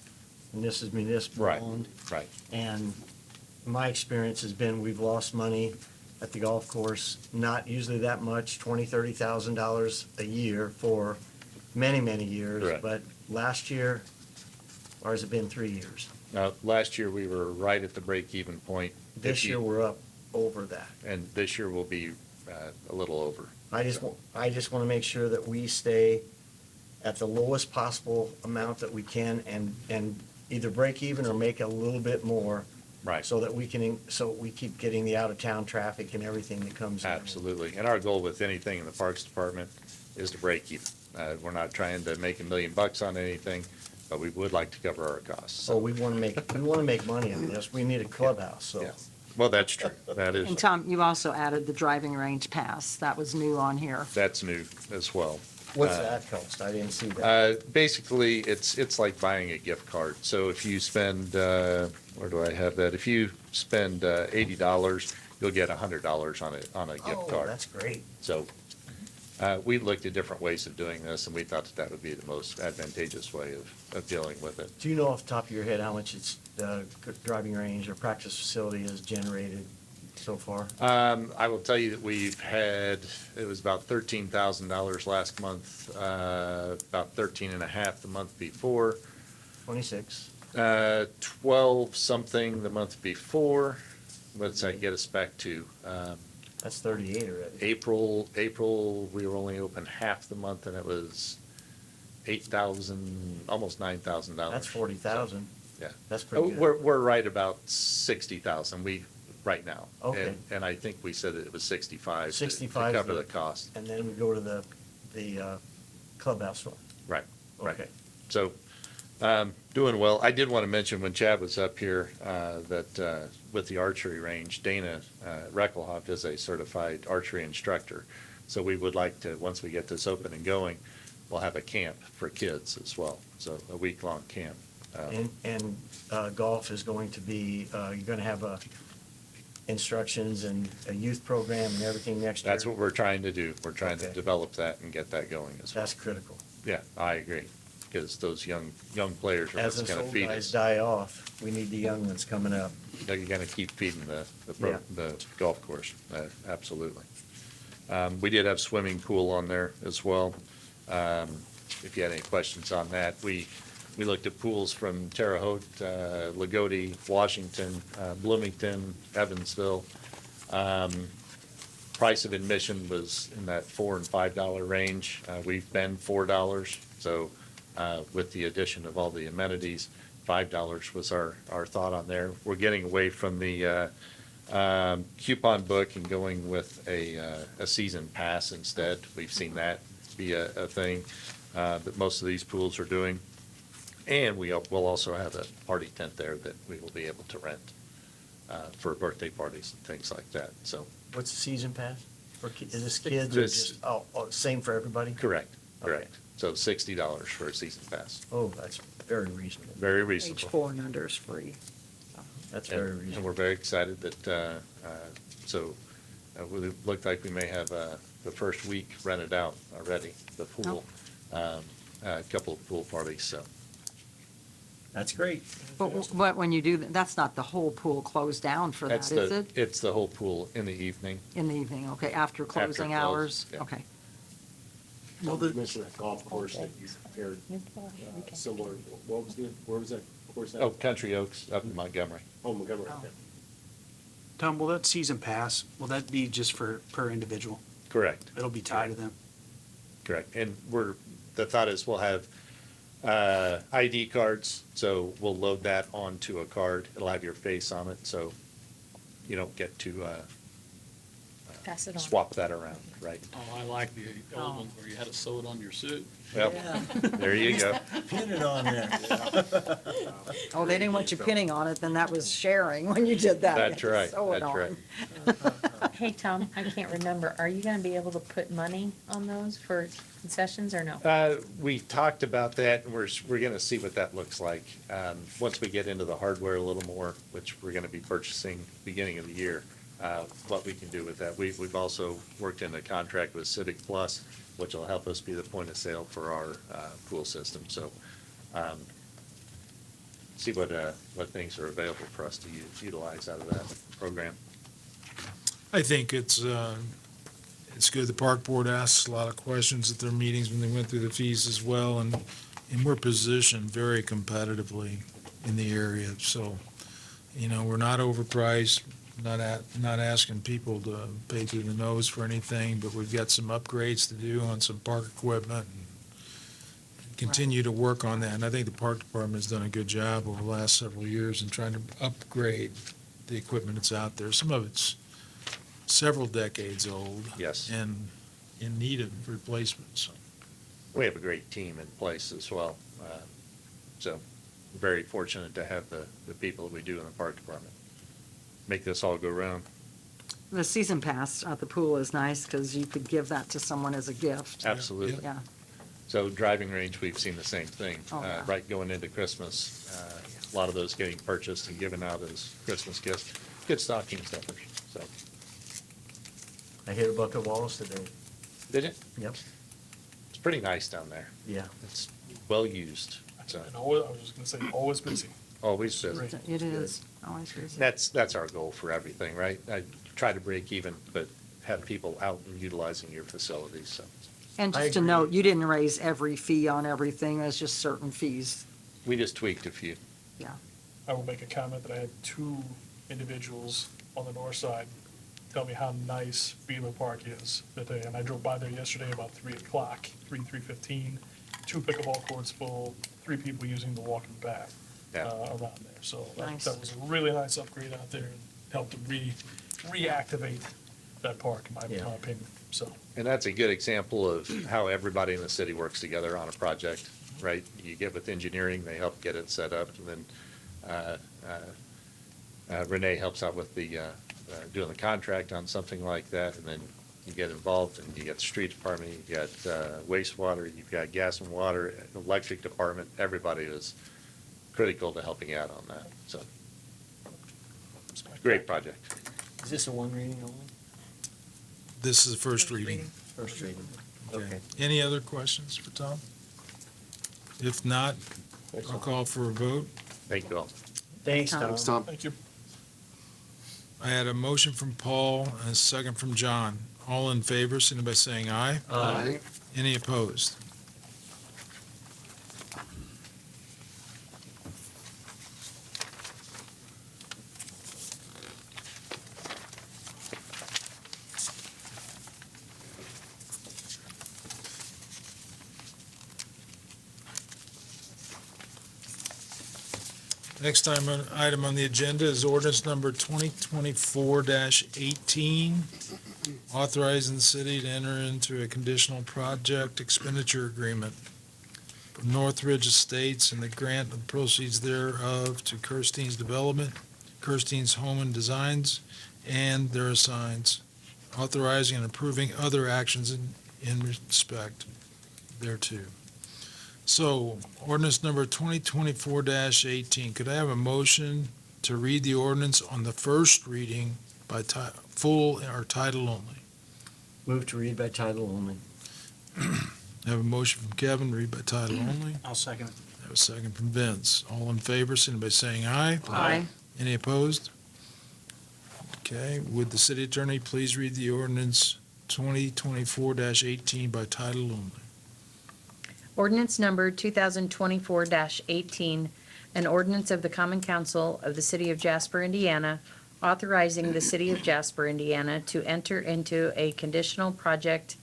and this is municipal Right. owned. Right. And my experience has been we've lost money at the golf course, not usually that much, $20,000-$30,000 a year for many, many years. Correct. But last year, or has it been 3 years? Last year, we were right at the break-even point. This year, we're up over that. And this year will be a little over. I just want to make sure that we stay at the lowest possible amount that we can and either break even or make a little bit more. Right. So that we keep getting the out-of-town traffic and everything that comes in. Absolutely. And our goal with anything in the Parks Department is to break even. We're not trying to make $1 million on anything, but we would like to cover our costs. So we want to make money on this. We need a clubhouse, so. Yeah. Well, that's true. That And is, Tom, you also added the driving range pass. That was new on here. that's new as well. What's that cost? I didn't see that. Basically, it's like buying a gift card. So if you spend, where do I have that? If you spend $80, you'll get $100 on a gift Oh, card. that's great. So we looked at different ways of doing this, and we thought that would be the most advantageous way of dealing with it. Do you know off the top of your head how much its driving range or practice facility has generated so far? I will tell you that we've had, it was about $13,000 last month, about 13.5 the month before, 26. 12 something the month before. What does that get us back to? That's 38 already. April, we were only open half the month, and it was 8,000, almost $9,000. That's 40,000. Yeah. That's pretty good. We're right about 60,000 right now. Okay. And I think we said that it was 65 to 65 cover the cost. And then we go to the clubhouse one. Right, right. Okay. So, doing well. I did want to mention when Chad was up here, that, with the archery range, Dana, Reckelhoff is a certified archery instructor. So we would like to, once we get this open and going, we'll have a camp for kids as well. So a week-long camp. And golf is going to be, you're going to have instructions and a youth program and everything next year? That's what we're trying to do. We're trying to Okay. develop that and get that going as well. That's critical. Yeah, I agree, because those young players are As what's those gonna old feed guys us. die off, we need the young ones coming up. You're gonna keep feeding Yeah. the golf course, absolutely. We did have swimming pool on there as well. If you had any questions on that, we looked at pools from Terre Haute, Lagodi, Washington, Bloomington, Evansville. Price of admission was in that $4 and $5 range. We've been $4, so with the addition of all the amenities, $5 was our thought on there. We're getting away from the coupon book and going with a season pass instead. We've seen that be a thing that most of these pools are doing. And we'll also have a party tent there that we will be able to rent for birthday parties and things like that, so. What's the season pass? Is this kids or This- just, same for everybody? Correct, correct. Okay. So $60 for a season pass. Oh, that's very reasonable. Very Age reasonable. 4 and under is free. That's very And we're reasonable. very excited that, it looked like we may have the first week rented out already, the pool. A couple of pool parties, so. That's great. But when you do, that's not the whole pool closed down for that, That's is it? It's the whole pool in the evening. In the evening, okay, after closing close, hours? yeah. Okay. Well, you mentioned that golf course that you compared, similar, where was that course at? Oh, Country Oaks up in Montgomery. Oh, Montgomery, okay. Tom, will that season pass, will that be just for, per individual? Correct, It'll be tied to them? correct. And the thought is we'll have ID cards, so we'll load that onto a card. It'll have your face on it, so you don't get to Pass it on. swap that around, right? Oh, I like the old ones where you had to sew it on your suit. Well, there you go. Pin it on there. Oh, they didn't want you pinning on it, then that was sharing when you did that. That's right, Sew it that's on. right. Hey, Tom, I can't remember. Are you gonna be able to put money on those for concessions or no? We talked about that, and we're gonna see what that looks like. Once we get into the hardware a little more, which we're gonna be purchasing beginning of the year, what we can do with that. We've also worked in a contract with Civic Plus, which will help us be the point of sale for our pool system. So, see what things are available for us to utilize out of that program. I think it's good. The park board asks a lot of questions at their meetings when they went through the fees as well, and we're positioned very competitively in the area. So, we're not overpriced, not asking people to pay through the nose for anything, but we've got some upgrades to do on some park equipment and continue to work on that. And I think the park department has done a good job over the last several years in trying to upgrade the equipment that's out there. Some of it's several decades old. Yes. And in need of replacement, so. We have a great team in place as well. So very fortunate to have the people that we do in the park department. Make this all go round. The season pass at the pool is nice because you could give that to someone as a gift. Absolutely. Yeah. So driving range, we've seen the same thing. Oh, yeah. Right going into Christmas, a lot of those getting purchased and given out as Christmas gifts. Good stocking stuffers, so. I hit a bucket Wallace today. Did you? Yep. It's pretty nice down there. Yeah. It's well used, so And always, I was just gonna say, always busy. always busy. Great. It is, always busy. That's our goal for everything, right? I try to break even, but have people out and utilizing your facilities, so. And I just to agree. note, you didn't raise every fee on everything, it's just certain fees. We just tweaked a few. Yeah. I will make a comment that I had two individuals on the north side tell me how nice Beaver Park is that day. And I drove by there yesterday about 3:00, 3:15, 2 pickleball courts full, 3 people using the walking path Yeah. around there. So Nice. that was a really nice upgrade out there and helped to reactivate that park, in my Yeah. opinion, so. And that's a good example of how everybody in the city works together on a project, right? You get with engineering, they help get it set up, and then Renee helps out with the doing the contract on something like that, and then you get involved, and you got the street department, you got wastewater, you've got gas and water, electric department. Everybody is critical to helping out on that, so. Great project. Is this a one reading only? This is the first reading. First reading. Okay. Any other questions for Tom? If not, I'll call for a vote. Thank you all. Thanks, Tom. Thanks, Tom. Thank you. I had a motion from Paul and a second from John. All in favor, signify by saying aye. Aye. Any opposed? Next item on the agenda is ordinance number 2024-18, authorizing the city to enter into a conditional project expenditure agreement from Northridge Estates and the grant of proceeds thereof to Kirstein's Development, Kirstein's Home and Designs, and their assigns, authorizing and approving other actions in respect thereto. So, ordinance number 2024-18, could I have a motion to read the ordinance on the first reading by full or title only? Move to read by title only. I have a motion from Kevin, read by title only. I'll second it. I have a second from Vince. All in favor, signify by saying aye. Aye. Any opposed? Okay, would the city attorney please read the ordinance 2024-18 by title only? Ordinance number 2024-18, an ordinance of the Common Council of the City of Jasper, Indiana, authorizing the City of Jasper, Indiana to enter into a conditional project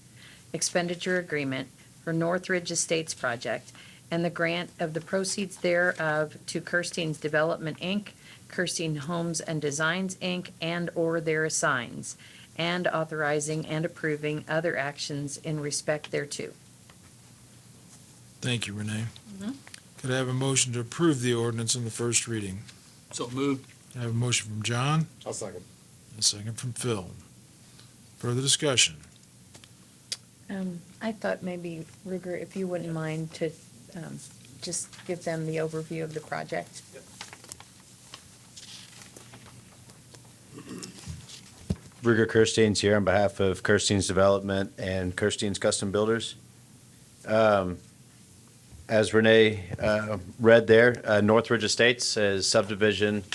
expenditure agreement for Northridge Estates project and the grant of the proceeds thereof to Kirstein's Development, Inc., Kirstein Homes and Designs, Inc., and/or their assigns, and authorizing and approving other actions in respect thereto. Thank you, Renee. Could I have a motion to approve the ordinance on the first reading? So moved. I have a motion from John, I'll second. and a second from Phil. Further discussion? I thought maybe, Ruger, if you wouldn't mind to just give them the overview of the project. Ruger Kirstein's here on behalf of Kirstein's Development and Kirstein's Custom Builders. As Renee read there, Northridge Estates is subdivision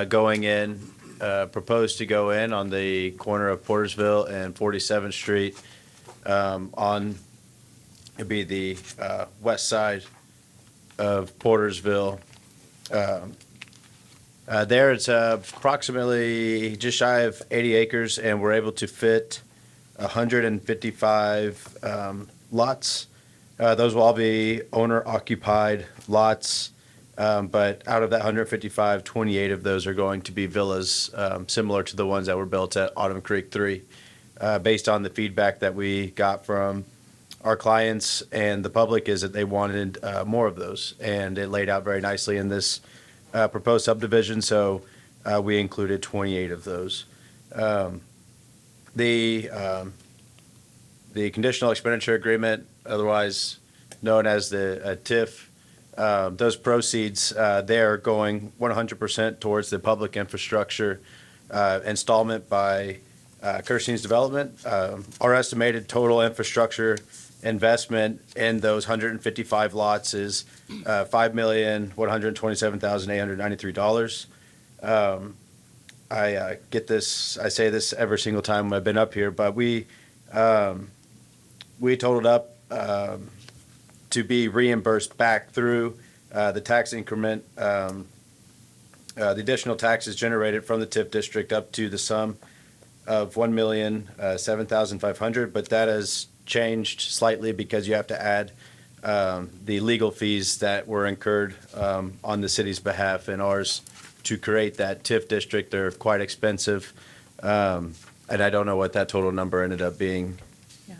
going in, proposed to go in on the corner of Portersville and 47th Street it'd be the west side of Portersville. There it's approximately just shy of 80 acres, and we're able to fit 155 lots. Those will all be owner-occupied lots, but out of that 155, 28 of those are going to be villas, similar to the ones that were built at Autumn Creek 3, based on the feedback that we got from our clients and the public is that they wanted more of those, and it laid out very nicely in this proposed subdivision, so we included 28 of those. The conditional expenditure agreement, otherwise known as the TIF, those proceeds, they're going 100% towards the public infrastructure installment by Kirstein's Development. Our estimated total infrastructure investment in those 155 lots is $5,127,893. I get this, I say this every single time I've been up here, but we totaled up to be reimbursed back through the tax increment, the additional taxes generated from the TIF district up to the sum of $1,007,500, but that has changed slightly because you have to add the legal fees that were incurred on the city's behalf and ours to create that TIF district. They're quite expensive, and I don't know what that total number ended up being. Yeah,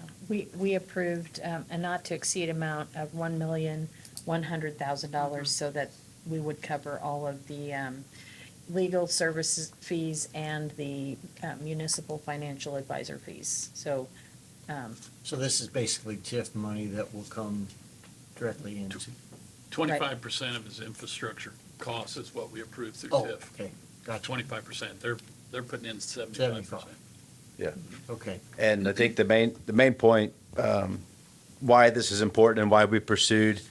we approved a not-to-exceed amount of $1,100,000 so that we would cover all of the legal services fees and the municipal financial advisor fees. So So this is basically TIF money that will come directly into. 25% of his infrastructure costs is what we approved through Oh, TIF. okay, gotcha. 25%. They're putting in 75%. 75. Yeah. Okay. And I think the main point why this is important and why we pursued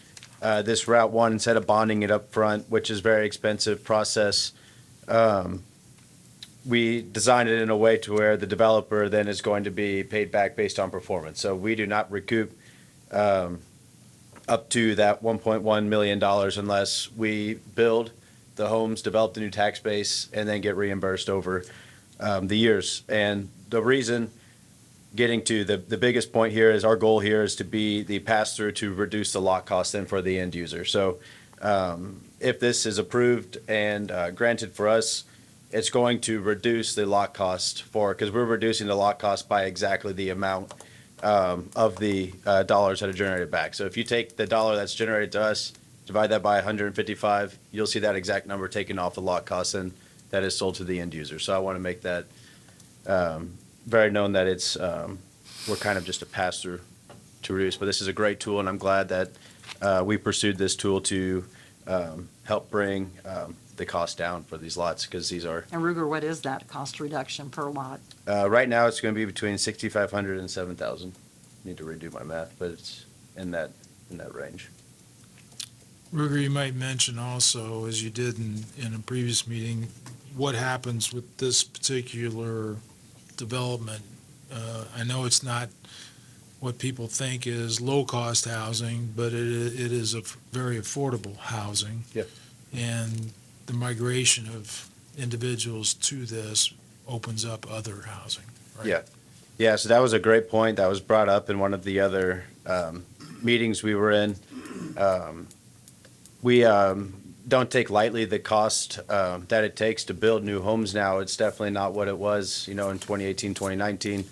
this Route 1 instead of bonding it up front, which is a very expensive process. We designed it in a way to where the developer then is going to be paid back based on performance. So we do not recoup up to that $1.1 million unless we build the homes, develop the new tax base, and then get reimbursed over the years. And the reason, getting to the biggest point here is our goal here is to be the pass-through to reduce the lot cost then for the end user. So if this is approved and granted for us, it's going to reduce the lot cost because we're reducing the lot cost by exactly the amount of the dollars that are generated back. So if you take the dollar that's generated to us, divide that by 155, you'll see that exact number taken off the lot cost and that is sold to the end user. So I want to make that very known that it's we're kind of just a pass-through to reduce. But this is a great tool, and I'm glad that we pursued this tool to help bring the cost down for these lots because these are. And Ruger, what is that cost reduction per lot? Right now, it's going to be between 6,500 and 7,000. Need to redo my math, but it's in that range. Ruger, you might mention also, as you did in a previous meeting, what happens with this particular development. I know it's not what people think is low-cost housing, but it is a very affordable housing. Yeah. And the migration of individuals to this opens up other housing, right? Yeah. Yeah, so that was a great point that was brought up in one of the other meetings we were in. We don't take lightly the cost that it takes to build new homes now. It's definitely not what it was, in 2018, 2019.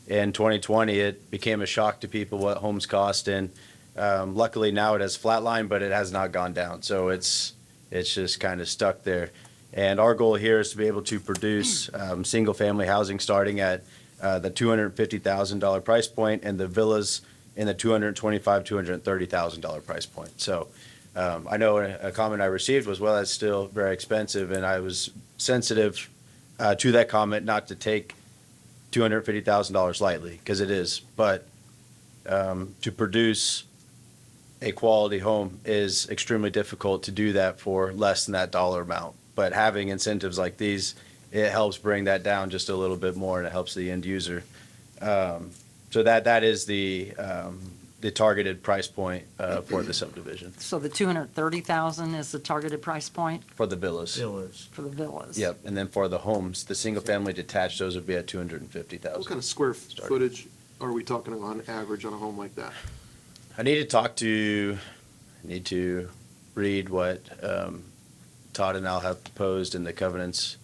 In 2020, it became a shock to people what homes cost, and luckily now it has flatlined, but it has not gone down. So it's just kind of stuck there. And our goal here is to be able to produce single-family housing starting at the $250,000 price point, and the villas in the $225,000, $230,000 price point. So I know a comment I received was, well, that's still very expensive, and I was sensitive to that comment, not to take $250,000 lightly, because it is. But to produce a quality home is extremely difficult to do that for less than that dollar amount. But having incentives like these, it helps bring that down just a little bit more, and it helps the end user. So that is the targeted price point for the subdivision, So the 230,000 is the targeted price point for the villas. Villas. for the villas? Yep, and then for the homes, the single-family detached, those would be at What 250,000. kind of square footage are we talking on average on a home like that? I need to read what Todd and Al have proposed in the covenants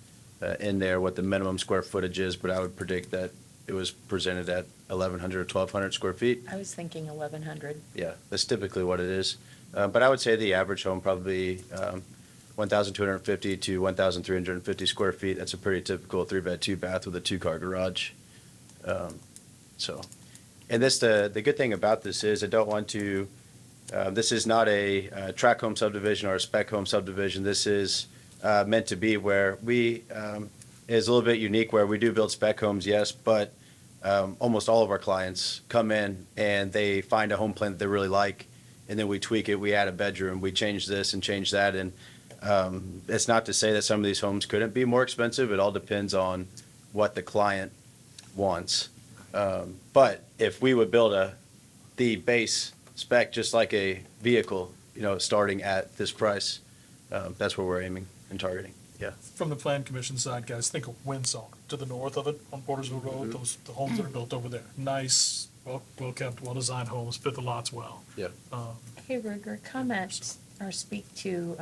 in there, what the minimum square footage is, but I would predict that it was presented at 1,100 or 1,200 square feet. I was thinking 1,100. Yeah, that's typically what it is. But I would say the average home probably 1,250 to 1,350 square feet. That's a pretty typical 3-bed, 2-bath with a 2-car garage. So, and the good thing about this is I don't want to, this is not a tract home subdivision or a spec home subdivision. This is meant to be where we, is a little bit unique where we do build spec homes, yes, but almost all of our clients come in and they find a home plan that they really like, and then we tweak it, we add a bedroom, we change this and change that, and it's not to say that some of these homes couldn't be more expensive. It all depends on what the client wants. But if we would build the base spec just like a vehicle, starting at this price, that's where we're aiming and targeting. Yeah. From the Plan Commission side, guys, think of Windsong to the north of it on Portersville Road, the homes that are built over there. Nice, well-kept, well-designed homes, fit the lots well. Yeah. Hey, Ruger, comment or speak to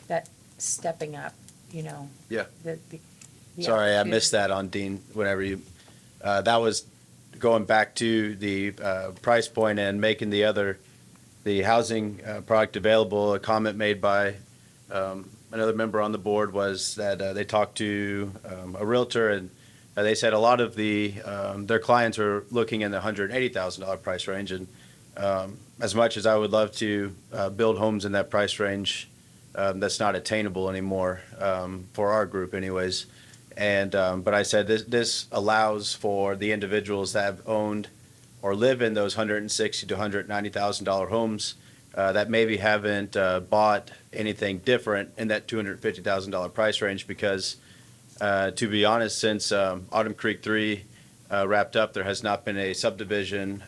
that stepping up, Yeah. the Sorry, I opportunity. missed that on Dean, whenever you, that was going back to the price point and making the housing product available. A comment made by another member on the board was that they talked to a realtor, and they said a lot of their clients are looking in the $180,000 price range. And as much as I would love to build homes in that price range, that's not attainable anymore for our group anyways. And but I said this allows for the individuals that have owned or live in those $160,000 to $190,000 homes that maybe haven't bought anything different in that $250,000 price range, because to be honest, since Autumn Creek 3 wrapped up, there has not been a subdivision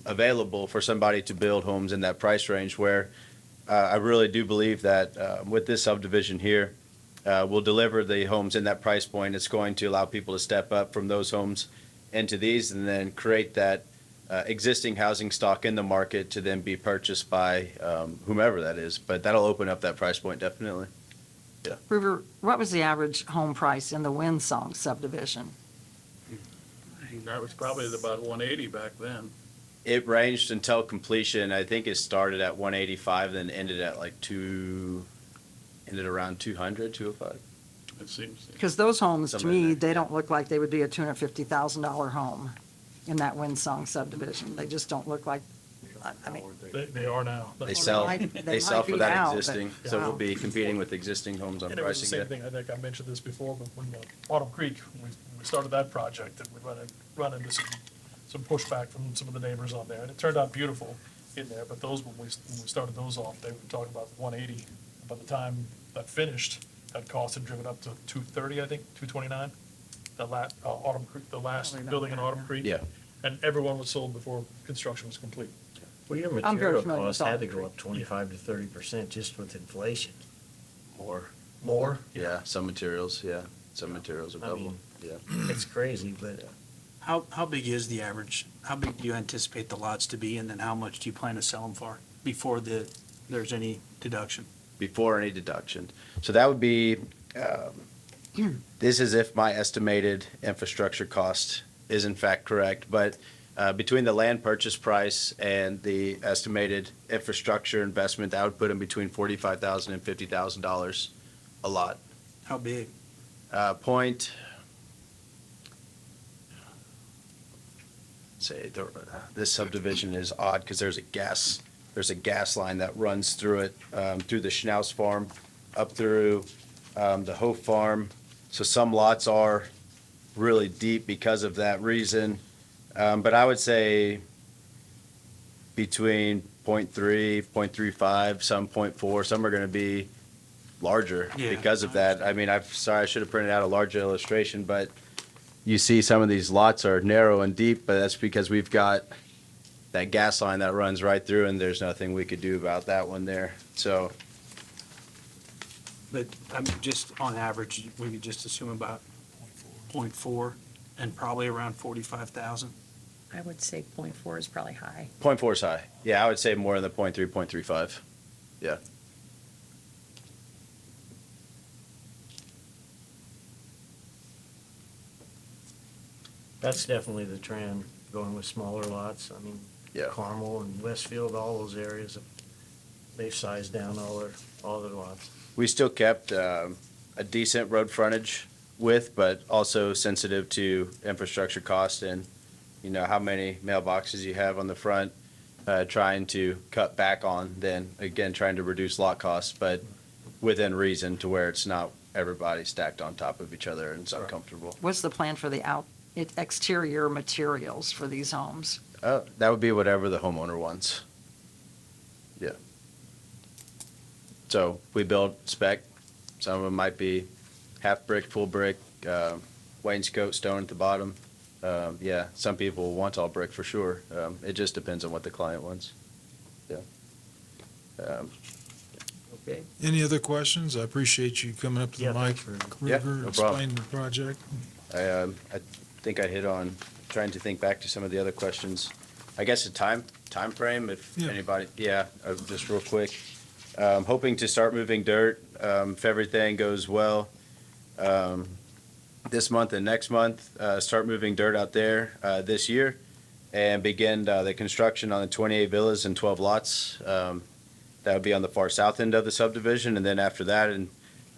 available for somebody to build homes in that price range, where I really do believe that with this subdivision here, we'll deliver the homes in that price point. It's going to allow people to step up from those homes into these, and then create that existing housing stock in the market to then be purchased by whomever that is. But that'll open up that price point, definitely. Ruger, what was the average home price in the Windsong subdivision? That was probably about 180 back then. It ranged until completion. I think it started at 185, then ended at ended around 200, 205. It seems. Because those homes, to Somewhere in me, there. they don't look like they would be a $250,000 home in that Windsong subdivision. They just don't look like, I mean, They are now. They That's sell, might- they they sell might for be that now, but- existing, so we'll Wow. be competing with existing homes on And it was the pricing. same thing, I think I mentioned this before, but when Autumn Creek, when we started that project, and we run into some pushback from some of the neighbors on there, and it turned out beautiful in there, but those, when we started those off, they were talking about 180. By the time that finished, that cost had driven up to 230, I think, 229. Autumn Creek, the last Probably not building in that, Autumn Creek. Yeah. And everyone was sold before construction was complete. Well, your I'm very material familiar with costs had to Autumn go Creek. up 25 to 30% just with inflation. More. More? Yeah, some materials, some materials are I double, mean- yeah. It's crazy, but How big is the average? How big do you anticipate the lots to be, and then how much do you plan to sell them for before there's any deduction? Before any deduction. So that would be, this is if my estimated infrastructure cost is in fact correct, but between the land purchase price and the estimated infrastructure investment, that would put them between $45,000 and $50,000 a lot. How big? Point, this subdivision is odd because there's a gas line that runs through it, through the Schnauz farm, up through the Hope farm. So some lots are really deep because of that reason. But I would say between 0.3, 0.35, some 0.4, some are going to be larger Yeah, because of I that. I mean, sorry, I should have printed out a larger illustration, but you see some of these lots are narrow and deep, but that's because we've got that gas line that runs right through, and there's nothing we could do about that one there. So, But I mean, just on average, we could just assume about 0.4 and probably around 45,000. I would say 0.4 is probably high. 0.4 is high. Yeah, I would say more in the 0.3, 0.35. Yeah. That's definitely the trend, going with smaller lots. I mean, Yeah. Carmel and Westfield, all those areas, they've sized down all their lots. We still kept a decent road frontage width, but also sensitive to infrastructure cost and, you know, how many mailboxes you have on the front, trying to cut back on, then again, trying to reduce lot costs, but within reason to where it's not everybody stacked on top of each other and it's uncomfortable. What's the plan for the exterior materials for these homes? That would be whatever the homeowner wants. Yeah. So we build spec. Some of them might be half brick, full brick, wainscot, stone at the bottom. Yeah, some people want all brick for sure. It just depends on what the client wants. Yeah. Okay. Any other questions? I appreciate you coming up to the Yeah, mic, thanks for- Yeah, Kruger, no problem. explaining the project. I think I hit on, trying to think back to some of the other questions. I guess the time frame, if Yeah. anybody, just real quick. Hoping to start moving dirt, if everything goes well, this month and next month, start moving dirt out there, this year, and begin, the construction on the 28 villas and 12 lots. That would be on the far south end of the subdivision, and then after that, in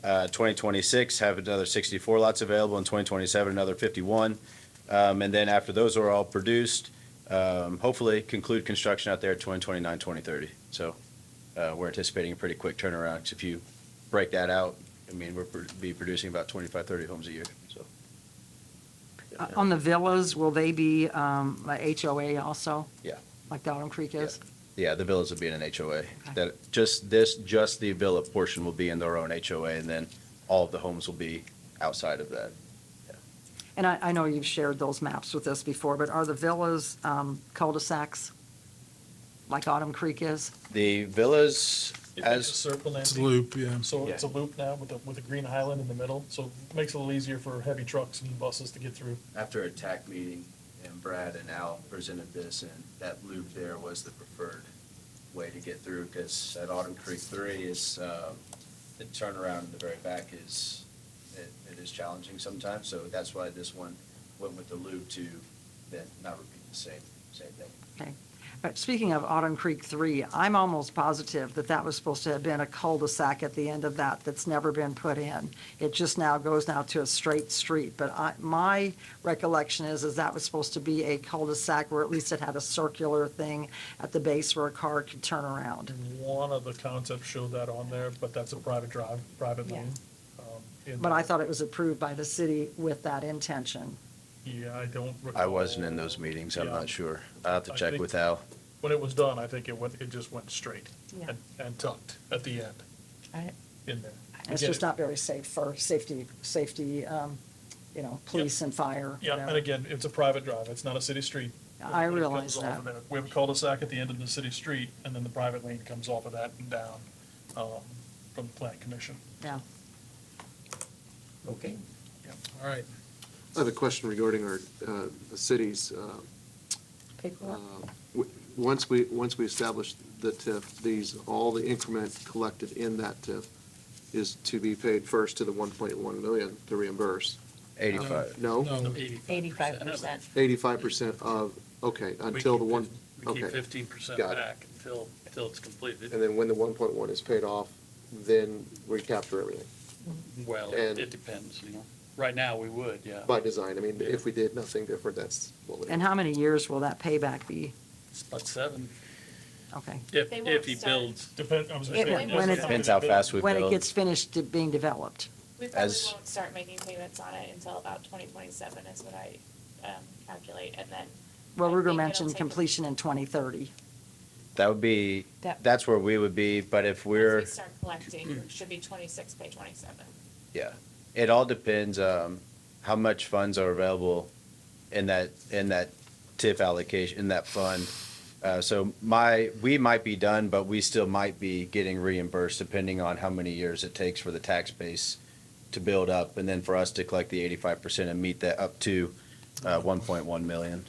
2026, have another 64 lots available, in 2027, another 51. And then after those are all produced, hopefully conclude construction out there at 2029, 2030. So we're anticipating a pretty quick turnaround, 'cause if you break that out, I mean, we're be producing about 25, 30 homes a year, so. On the villas, will they be a HOA also? Yeah. Like the Autumn Creek is? Yeah, the villas would be in an HOA. That, just the villa portion will be in their own HOA, and then all of the homes will be outside of that. And I know you've shared those maps with us before, but are the villas cul-de-sacs like Autumn Creek is? The villas, It's a circle, It's a Nancy. loop, yeah. So it's a loop now with a green island in the middle, so it makes it a little easier for heavy trucks and buses to get through. after a TAC meeting, and Brad and Al presented this, and that loop there was the preferred way to get through, because at Autumn Creek 3 is, the turnaround in the very back is, it is challenging sometimes, so that's why this one went with the loop to then not repeat the same thing. Okay. But speaking of Autumn Creek 3, I'm almost positive that that was supposed to have been a cul-de-sac at the end of that that's never been put in. It just now goes to a straight street. But my recollection is that was supposed to be a cul-de-sac where at least it had a circular thing at the base where a car could turn around. One of the concepts showed that on there, but that's a private drive, private Yeah. lane. But I thought it was approved by the city with that intention. Yeah, I don't recall. I wasn't in those meetings, I'm Yeah. not sure. I'll have to I check think- with Al. When it was done, I think it just went straight Yeah. and tucked at the end I- in there. And it's Again, just not very safe for safety, police and fire. Yeah, and again, it's a private drive, it's not a city street. I It realize comes off that. of there. We have a cul-de-sac at the end of the city street, and then the private lane comes off of that and down from the plan commission. Yeah. Okay. All right. I have a question regarding the city's, Paperwork? once we establish the TIF, all the increment collected in that TIF is to be paid first to the 1.1 million to reimburse. 85. No? No, 85%. 85% of, okay, until the one, We keep okay. 15% Got it. back until it's completed. And then when the 1.1 is paid off, then we capture everything. Well, and- it depends, you know. Right now, we would, yeah. by design. I mean, if we did nothing different, that's what would. And how many years will that payback be? It's about 7, Okay. if They won't he start- builds. Depend, I was gonna It- say. when it- Depends how fast we When it build. gets finished being developed. We probably As- won't start making payments on it until about 2027 is what I calculate, and then. Well, I Ruger think it'll mentioned take a- completion in 2030. That would be, That- that's where we would be, but if we're. Once we start collecting, it should be 26, pay 27. Yeah, it all depends, how much funds are available in that TIF allocation, in that fund. So we might be done, but we still might be getting reimbursed depending on how many years it takes for the tax base to build up, and then for us to collect the 85% and meet that up to, 1.1 million.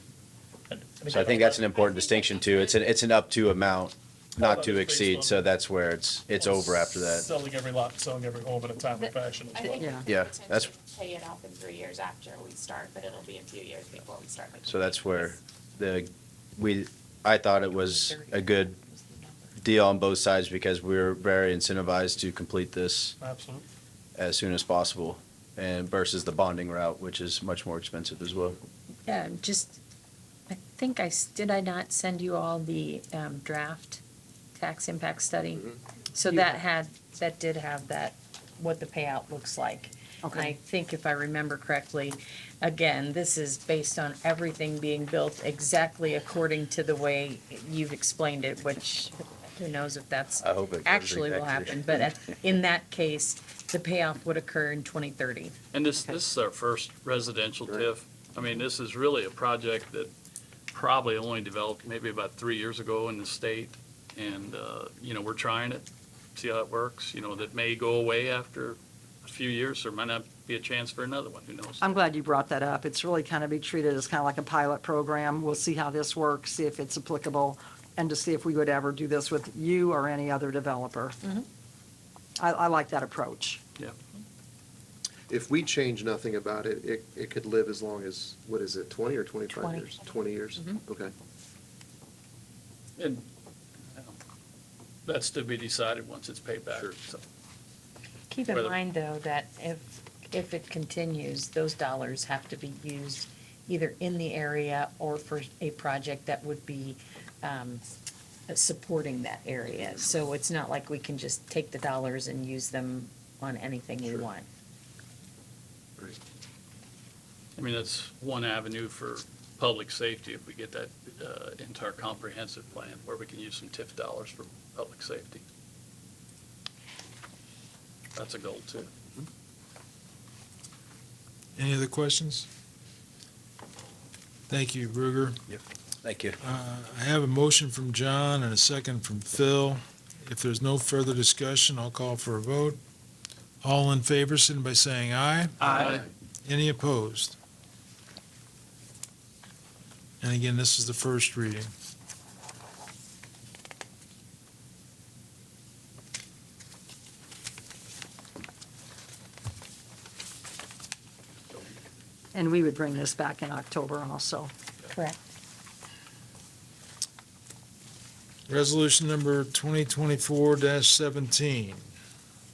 So I think that's an important distinction too. It's an up to amount, not to exceed, so that's where it's over after that. Selling every lot, selling every home in a timely fashion I as well. think we Yeah. Yeah, can that's- potentially pay it off in 3 years after we start, but it'll be a few years before we start making. So that's where payments. I thought it was a good deal on both sides because we're very incentivized to complete this Absolutely. as soon as possible, and versus the bonding route, which is much more expensive as well. Yeah, just, I think did I not send you all the draft tax impact study? So You that did have that, what the payout looks like. And I Okay. think if I remember correctly, again, this is based on everything being built exactly according to the way you've explained it, which who knows if that's I hope it goes actually will exactly. happen. But in that case, the payoff would occur in 2030. And this is our first residential TIF. I mean, this is really a project that probably only developed maybe about 3 years ago in the state. And, we're trying it, see how it works. That may go away after a few years, or might not be a chance for another one, who knows? I'm glad you brought that up. It's really kind of be treated as kind of like a pilot program. We'll see how this works, see if it's applicable, and to see if we would ever do this with you or any other developer. I like that approach. Yeah. If we change nothing about it, it could live as long as, what is it, 20 or 25 20. years? 20 years? Okay. And that's to be decided once it's paid back, so. Keep in Whether- mind, though, that if it continues, those dollars have to be used either in the area or for a project that would be supporting that area. So it's not like we can just take the dollars and use them on anything we want. Great. I mean, that's one avenue for public safety, if we get that into our comprehensive plan, where we can use some TIF dollars for public safety. That's a goal, too. Any other questions? Thank you, Ruger. Thank you. I have a motion from John and a second from Phil. If there's no further discussion, I'll call for a vote. All in favor, signify by saying aye. Aye. Any opposed? And again, this is the first reading. And we would bring this back in October also. Correct. Resolution number 2024-17.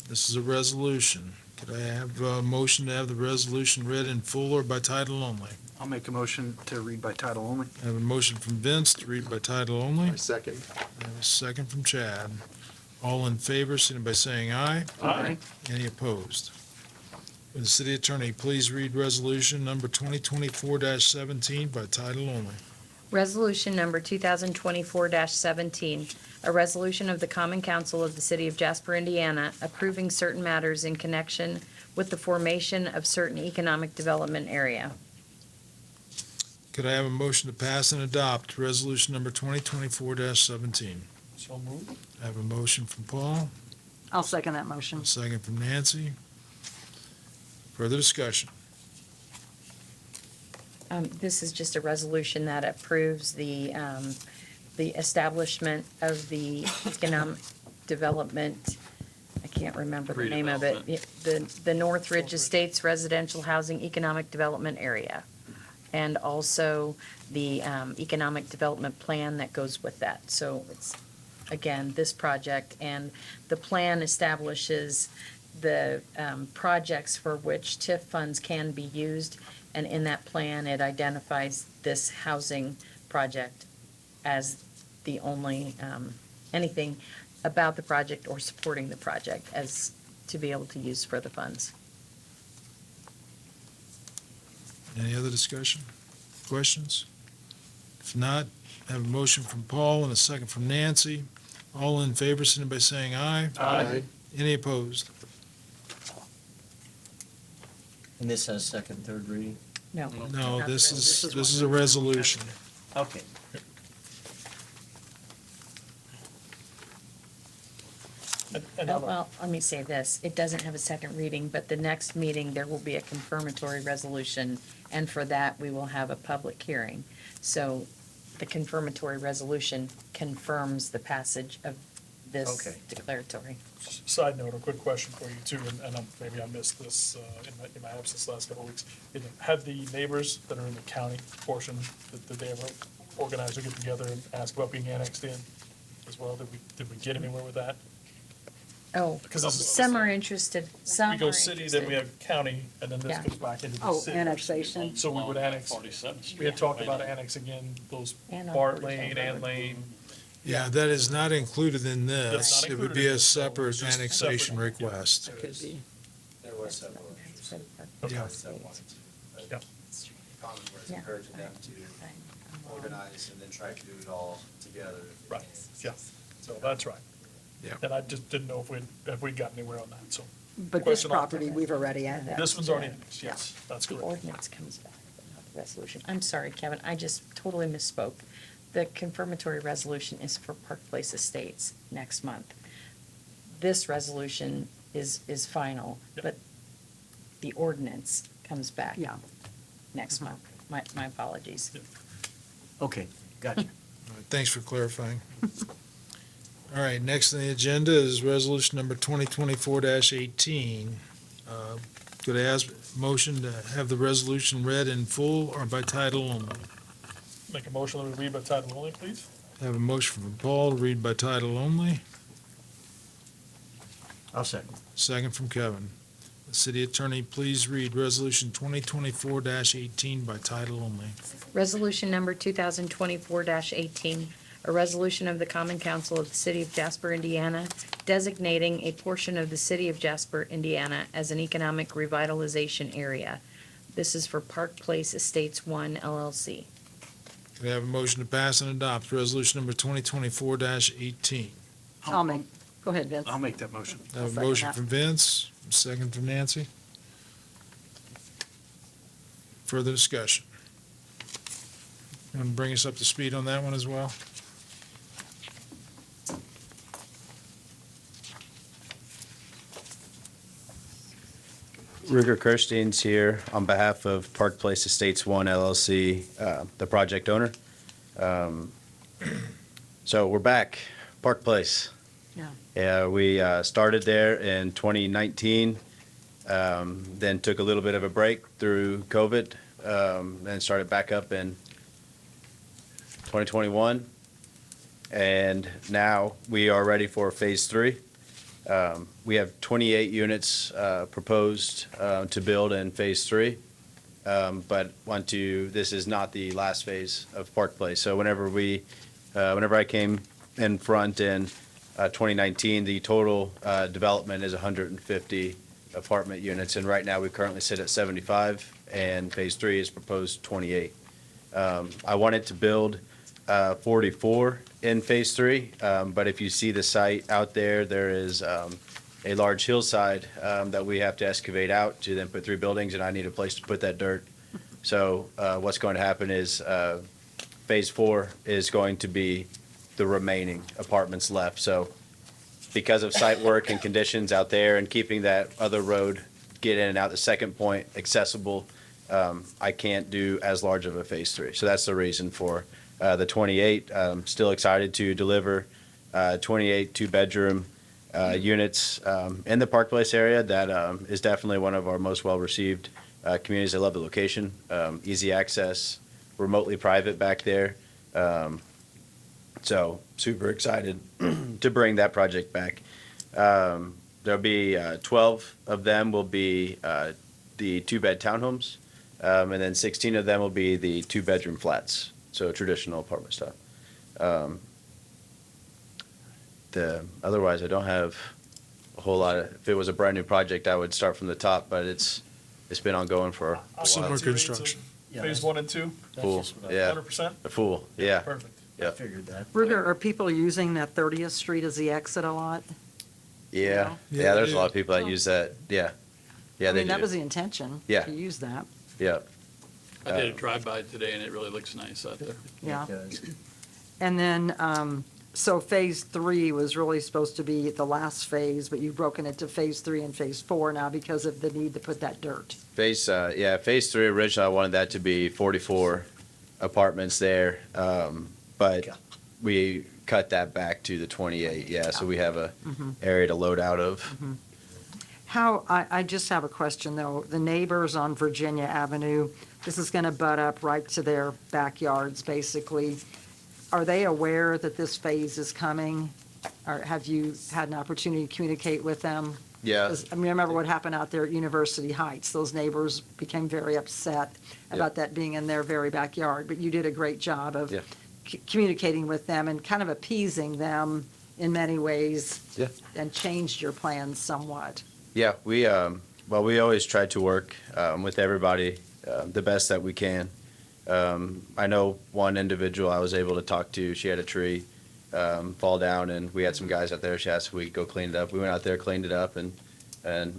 This is a resolution. Could I have a motion to have the resolution read in full or by title only? I'll make a motion to read by title only. I have a motion from Vince to read by title only. My second. I have a second from Chad. All in favor, signify by saying aye. Aye. Any opposed? Will the city attorney please read resolution number 2024-17 by title only? Resolution number 2024-17, a resolution of the Common Council of the City of Jasper, Indiana, approving certain matters in connection with the formation of certain economic development area. Could I have a motion to pass and adopt resolution number 2024-17? So moved. I have a motion from Paul, I'll second that motion. a second from Nancy. Further discussion? This is just a resolution that approves the establishment of the economic development, I can't remember the name of it. The Northridge Estates Residential Housing Economic Development Area. And also the economic development plan that goes with that. So it's, again, this project, and the plan establishes the projects for which TIF funds can be used. And in that plan, it identifies this housing project as the only, anything about the project or supporting the project as to be able to use for the funds. Any other discussion? Questions? If not, I have a motion from Paul and a second from Nancy. All in favor, signify by saying aye. Aye. Any opposed? And this has second, third reading? No. No, not the this resolution. is a resolution. Okay. And Oh, well, let me say this, it doesn't have a second reading, but the next meeting, there will be a confirmatory resolution, and for that, we will have a public hearing. So the confirmatory resolution confirms the passage of this Okay. declaratory. Side note, a quick question for you too, and maybe I missed this in my absence the last couple of weeks. Have the neighbors that are in the county portion, did they ever organize or get together and ask about being annexed in as well? Did we get anywhere with that? Oh, Because this is- some are interested, some We are go city, then we interested. have county, and then this Yeah. goes back into the Oh, city. annexation. So we would annex, 47th Street. we had talked about annexing in those And on Bart 47th. Lane, Ann Lane. Yeah, that is not included in That's this. not It would included be in a this, so separate it's just annexation separate, yeah. request. Could be. There was several issues. Yeah. Yeah. Comments were Yeah. encouraging them to organize and then try to do it all together. Right, yeah, so that's right. Yeah. And I just didn't know if we'd gotten anywhere on that, so. But this Question on- property, we've already annexed. This one's already annexed, yes, that's The correct. ordinance comes back, but not the resolution. I'm sorry, Kevin, I just totally misspoke. The confirmatory resolution is for Park Place Estates next month. This resolution is final, Yep. but the ordinance comes back Yeah. next month. My apologies. Okay, gotcha. All right, thanks for clarifying. All right, next on the agenda is resolution number 2024-18. Could I ask motion to have the resolution read in full or by title only? Make a motion that we read by title only, please. Have a motion from Paul to read by title only, I'll second. second from Kevin. The city attorney, please read resolution 2024-18 by title only. Resolution number 2024-18, a resolution of the Common Council of the City of Jasper, Indiana, designating a portion of the City of Jasper, Indiana as an economic revitalization area. This is for Park Place Estates 1 LLC. Could I have a motion to pass and adopt resolution number 2024-18? I'll make, go ahead, Vince. I'll make that motion. I have a second motion that. from Vince, second from Nancy. Further discussion? You want to bring us up to speed on that one as well? Ruger Kirstein's here on behalf of Park Place Estates 1 LLC, the project owner. So we're back, Park Place. Yeah. Yeah, we started there in 2019, then took a little bit of a break through COVID, then started back up in 2021. And now we are ready for phase 3. We have 28 units proposed to build in phase 3. But this is not the last phase of Park Place. So whenever I came in front in 2019, the total development is 150 apartment units. And right now we currently sit at 75 and phase 3 is proposed 28. I wanted to build 44 in phase 3, but if you see the site out there, there is a large hillside that we have to excavate out to then put 3 buildings, and I need a place to put that dirt. So what's going to happen is phase 4 is going to be the remaining apartments left. So because of site work and conditions out there and keeping that other road, get in and out the second point accessible, I can't do as large of a phase 3. So that's the reason for the 28. Still excited to deliver 28 2-bedroom units in the Park Place area. That is definitely one of our most well-received communities. I love the location, easy access, remotely private back there. So super excited to bring that project back. there'll be 12 of them will be the two-bed townhomes, and then 16 of them will be the two-bedroom flats, so traditional apartment style. Otherwise, I don't have a whole lot of, if it was a brand-new project, I would start from the top, but it's been ongoing for a Similar while. construction. Phase 1 and 2, Full, yeah, 100%? a full, yeah, Perfect. yeah, Figured that. Ruger, are people using that 30th Street as the exit a lot? yeah, Yeah, yeah, there's a yeah. lot of people that use that, yeah. Yeah, I they mean, that do, was the intention. Yeah. To use that, yeah. I did a drive-by today and it really looks nice out there. yeah. Because And then, so Phase 3 was really supposed to be the last phase, but you've broken it to Phase 3 and Phase 4 now because of the need to put that dirt. Phase 3, originally, I wanted that to be 44 apartments there, but we cut that back to the 28, yeah, so we have a area to load out of. I just have a question, though. The neighbors on Virginia Avenue, this is going to butt up right to their backyards, basically. Are they aware that this phase is coming? Or have you had an opportunity to communicate with them? Yeah, 'Cause, I mean, remember what happened out there at University Heights. Those neighbors became very upset about that being in their very backyard. But you did a great job of Yeah. communicating with them and kind of appeasing them in many ways. Yeah. And changed your plans somewhat. yeah, we always try to work with everybody the best that we can. I know one individual I was able to talk to, she had a tree fall down, and we had some guys out there. She asked if we could go clean it up. We went out there, cleaned it up, and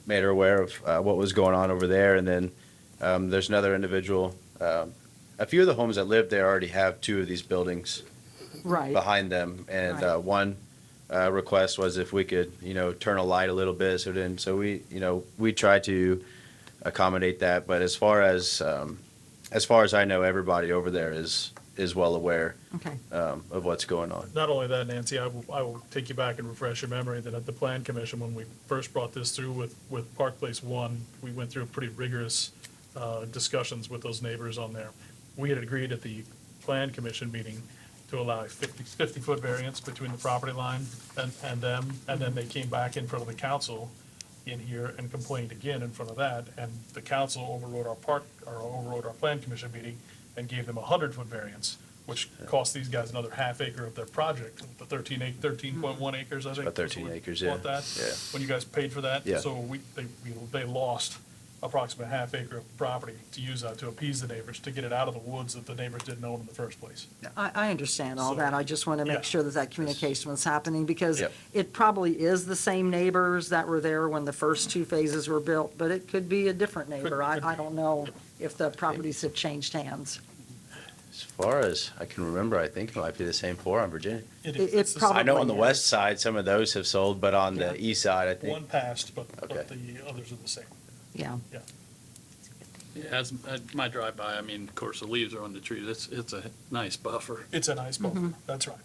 made her aware of what was going on over there. And then there's another individual. A few of the homes that live there already have two of these buildings Right. behind them, and Right. one request was if we could, turn a light a little bit. So we try to accommodate that. But as far as I know, everybody over there is well aware Okay. of what's going on. Not only that, Nancy, I will take you back and refresh your memory that at the Plan Commission, when we first brought this through with Park Place 1, we went through pretty rigorous discussions with those neighbors on there. We had agreed at the Plan Commission meeting to allow a 50-foot variance between the property line and them, and then they came back in front of the council in here and complained again in front of that, and the council overrode our Plan Commission meeting and gave them a 100-foot variance, which cost these guys another half acre of their project, the 13.1 acres, I think. About 13 was what acres, bought yeah. that, Yeah. when you guys paid for that. Yeah. So they lost approximately half acre of property to use that to appease the neighbors, to get it out of the woods that the neighbors didn't own in the first place. I understand all So- that. I just want to Yeah. make sure that that communication was happening because Yep. it probably is the same neighbors that were there when the first two phases were built, but it could be a different neighbor. I don't know if the properties have changed hands. As far as I can remember, I think it might be the same four on Virginia. It It- is. it It's the probably- I know on the is. west side, some of those have sold, but on Yeah. the east side, I same. One think. passed, but Okay. the others are the same. Yeah. Yeah, as my drive-by, I mean, of course, the leaves are on the trees. It's a nice buffer. It's a nice buffer, that's right.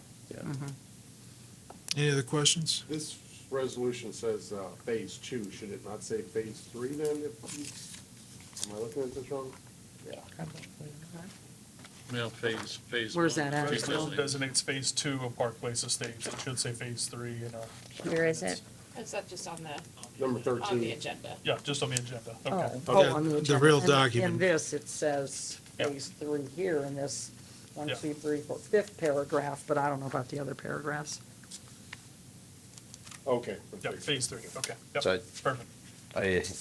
Any other questions? This resolution says phase 2. Should it not say phase 3 then? Am I looking at this wrong? Well, phase. Where's one. that at? Resolution designates phase 2 of Park Place Estates. It should say phase 3 in our. Where is it? Is that just on Number the 13. agenda? Yeah, just on the agenda, okay. On the The agenda. real In document. this, it says Yeah. phase 3 here in this one, Yeah. 2, 3, 4, fifth paragraph, but I don't know about the other paragraphs. Okay. Yeah, phase 3, okay, So yep, perfect.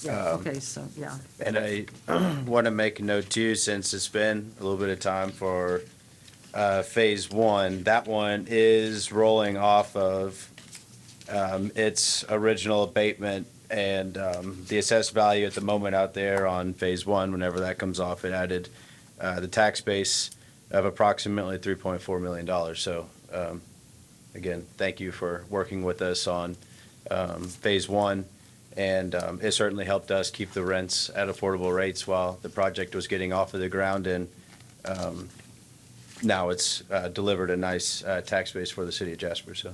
Yeah, okay, so, yeah. And I want to make a note too, since it's been a little bit of time for phase 1, that one is rolling off of its original abatement, and the assessed value at the moment out there on phase 1, whenever that comes off, it added the tax base of approximately $3.4 million. So again, thank you for working with us on phase 1. And it certainly helped us keep the rents at affordable rates while the project was getting off of the ground. And now it's delivered a nice tax base for the city of Jasper. So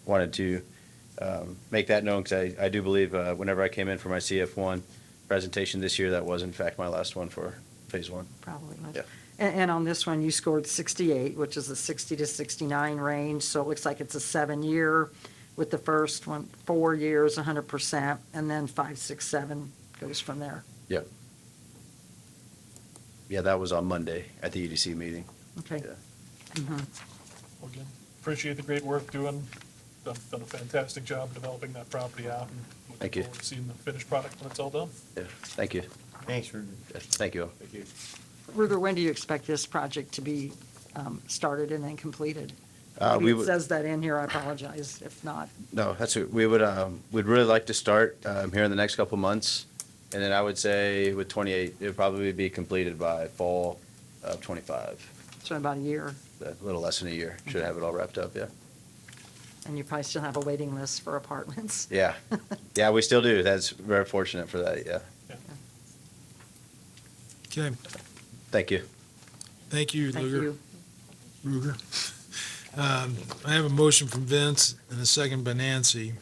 wanted to make that known, because I do believe whenever I came in for my CF1 presentation this year, that was in fact my last one for phase 1. Probably was. Yeah. And on this one, you scored 68, which is the 60 to 69 range, so it looks like it's a 7-year. with the first one, 4 years, 100%, and then 5, 6, 7 goes from there. Yeah. Yeah, that was on Monday at the EDC meeting. Okay. Yeah. Well, again, appreciate the great work doing, done a fantastic job developing that property out, and Thank looking you. forward to seeing the finished product when it's all done. Yeah, thank you. Thanks, Ruger. Yeah, thank you all. Thank you. Ruger, when do you expect this project to be started and then completed? Maybe We it would, says that in here, I apologize if not. no, that's, we would, we'd really like to start here in the next couple months. And then I would say with 28, it would probably be completed by fall of 25. So in about a year, A little less than a year. Should have it all wrapped up, yeah. and you probably still have a waiting list for apartments. Yeah. Yeah, we still do. That's very fortunate for that, yeah. Okay, Thank you. thank you, Thank Luger. you. Ruger. I have a motion from Vince and a second by Nancy.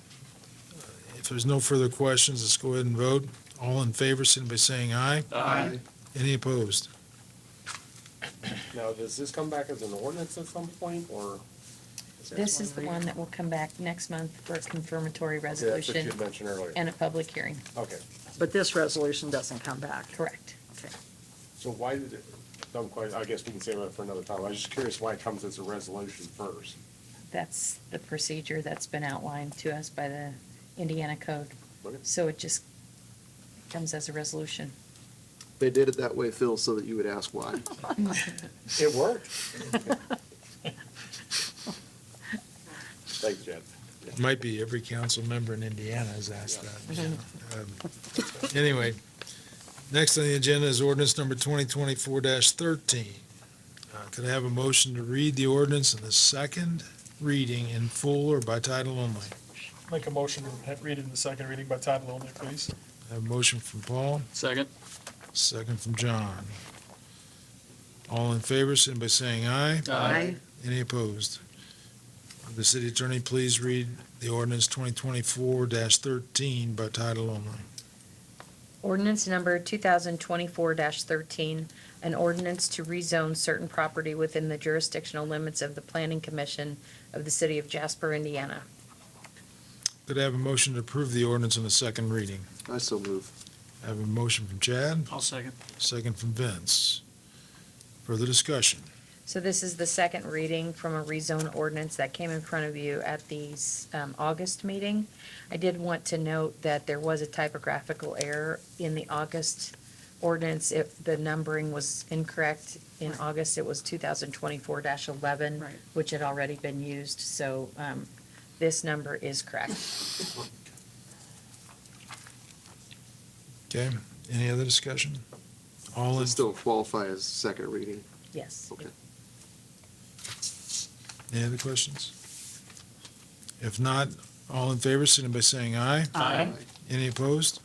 If there's no further questions, let's go ahead and vote. All in favor, signify by saying aye. Aye. Any opposed? Now, does this come back as an ordinance at some point, or? This is the one that will come back next month for a confirmatory Yeah, that's what you resolution had mentioned earlier. and a public hearing. Okay, But this resolution doesn't come back. Correct. Okay. so why did it, I guess we can save that for another time. I was just curious why it comes as a resolution first. That's the procedure that's been outlined to us by the Indiana code. Okay. So it just comes as a resolution. They did it that way, Phil, so that you would ask why. It worked. Thanks, Jen. It might be every council member in Indiana has asked that. Anyway, next on the agenda is ordinance number 2024-13. Could I have a motion to read the ordinance in the second reading in full or by title only? Make a motion to read it in the second reading by title only, please. I have a motion from Paul, Second? second from John. All in favor, signify by saying aye. Aye. Any opposed? Would the city attorney please read the ordinance 2024-13 by title only? Ordinance number 2024-13, an ordinance to rezone certain property within the jurisdictional limits of the Planning Commission of the City of Jasper, Indiana. Could I have a motion to approve the ordinance on the second reading? I so move. I have a motion from Chad, I'll second. second from Vince. Further discussion? So this is the second reading from a rezone ordinance that came in front of you at the August meeting. I did want to note that there was a typographical error in the August ordinance. The numbering was incorrect. In August, it was 2024-11, Right. which had already been used, so this number is correct. Okay, any other discussion? All in, Does it still qualify as second reading? Yes. Okay. any other questions? If not, all in favor, signify by saying aye. Aye. Any opposed?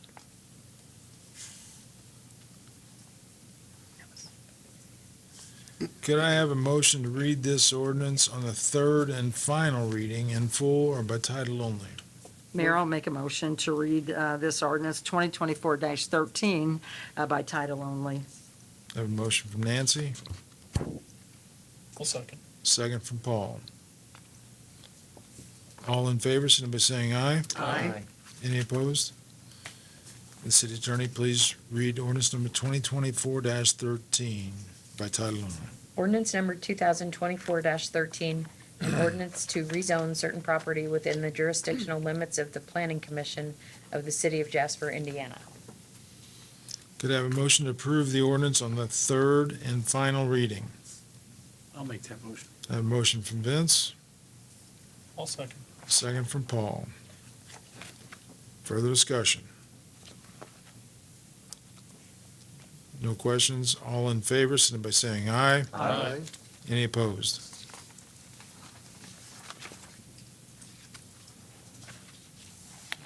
Could I have a motion to read this ordinance on the third and final reading in full or by title only? Mayor, I'll make a motion to read this ordinance 2024-13 by title only. I have a motion from Nancy, I'll second. second from Paul. All in favor, signify by saying aye. Aye. Any opposed? The city attorney, please read ordinance number 2024-13 by title only. Ordinance number 2024-13, an ordinance to rezone certain property within the jurisdictional limits of the Planning Commission of the City of Jasper, Indiana. Could I have a motion to approve the ordinance on the third and final reading? I'll make that motion. I have a motion from Vince, I'll second. second from Paul. Further discussion? No questions? All in favor, signify by saying aye. Aye. Any opposed?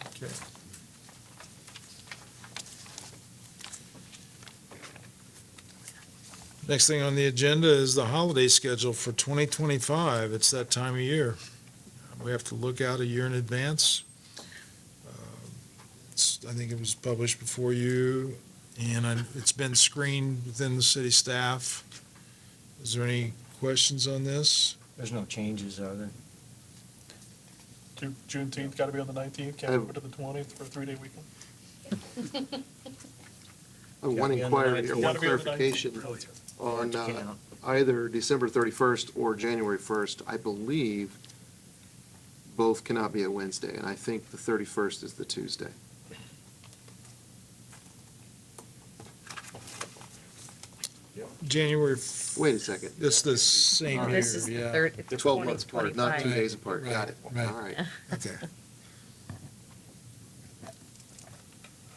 Okay. Next thing on the agenda is the holiday schedule for 2025. It's that time of year. We have to look out a year in advance. I think it was published before you, and it's been screened within the city staff. Is there any questions on this? There's no changes, are there? Juneteenth got to be on the 19th, can't move it to the 20th for a 3-day weekend. One Gotta be on the inquiry or 19th. one Gotta be on the 19th. clarification on Can't. either December 31st or January 1st. I believe both cannot be a Wednesday, and I think the 31st is the Tuesday. January, Wait a second. it's the same year, This is the yeah. third, it's 12 months apart, not 2 2025. days apart. Got it. Right. All right. Okay.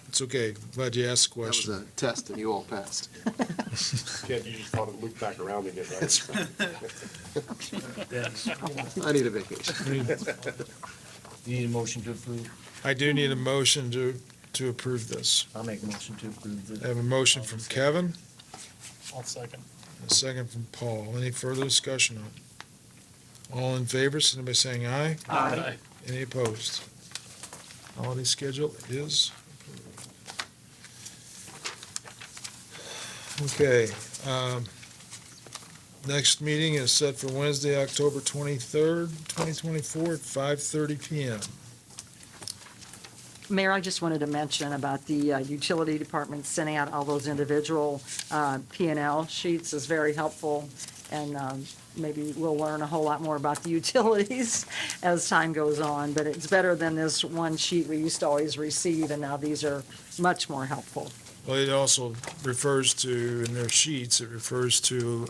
It's okay. Glad you asked the That was question. a test and you all passed. Can't you just thought it looped back around again, right? That's right. Yes. I need a vacation. You need a motion to approve? I do need a motion to approve this. I'll make a motion to approve I the. have a motion from Kevin, I'll second. a second from Paul. Any further discussion on it? All in favor, signify by saying aye. Aye. Any opposed? Holiday schedule is approved. Okay, next meeting is set for Wednesday, October 23rd, 2024 at 5:30 PM. Mayor, I just wanted to mention about the utility department sending out all those individual P&L sheets is very helpful, and maybe we'll learn a whole lot more about the utilities as time goes on, but it's better than this one sheet we used to always receive, and now these are much more helpful. Well, it also refers to, in their sheets, it refers to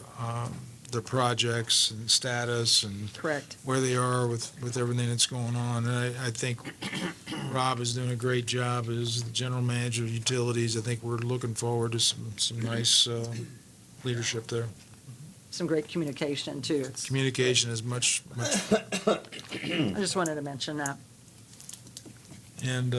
the projects and status and Correct. where they are with everything that's going on. And I think Rob is doing a great job as the general manager of utilities. I think we're looking forward to some nice leadership there. Some great communication, too. Communication is much, I just wanted to mention that. and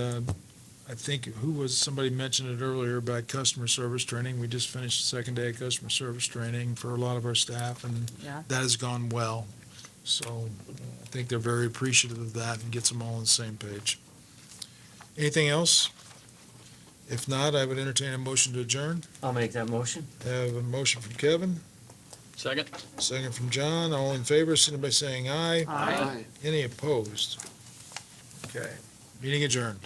I think, somebody mentioned it earlier about customer service training. We just finished the second day of customer service training for a lot of our staff, and Yeah. that has gone well. So I think they're very appreciative of that and gets them all on the same page. Anything else? If not, I would entertain a motion to adjourn. I'll make that motion. I have a motion from Kevin, Second? second from John. All in favor, signify by saying aye. Aye. Any opposed? Okay, meeting adjourned.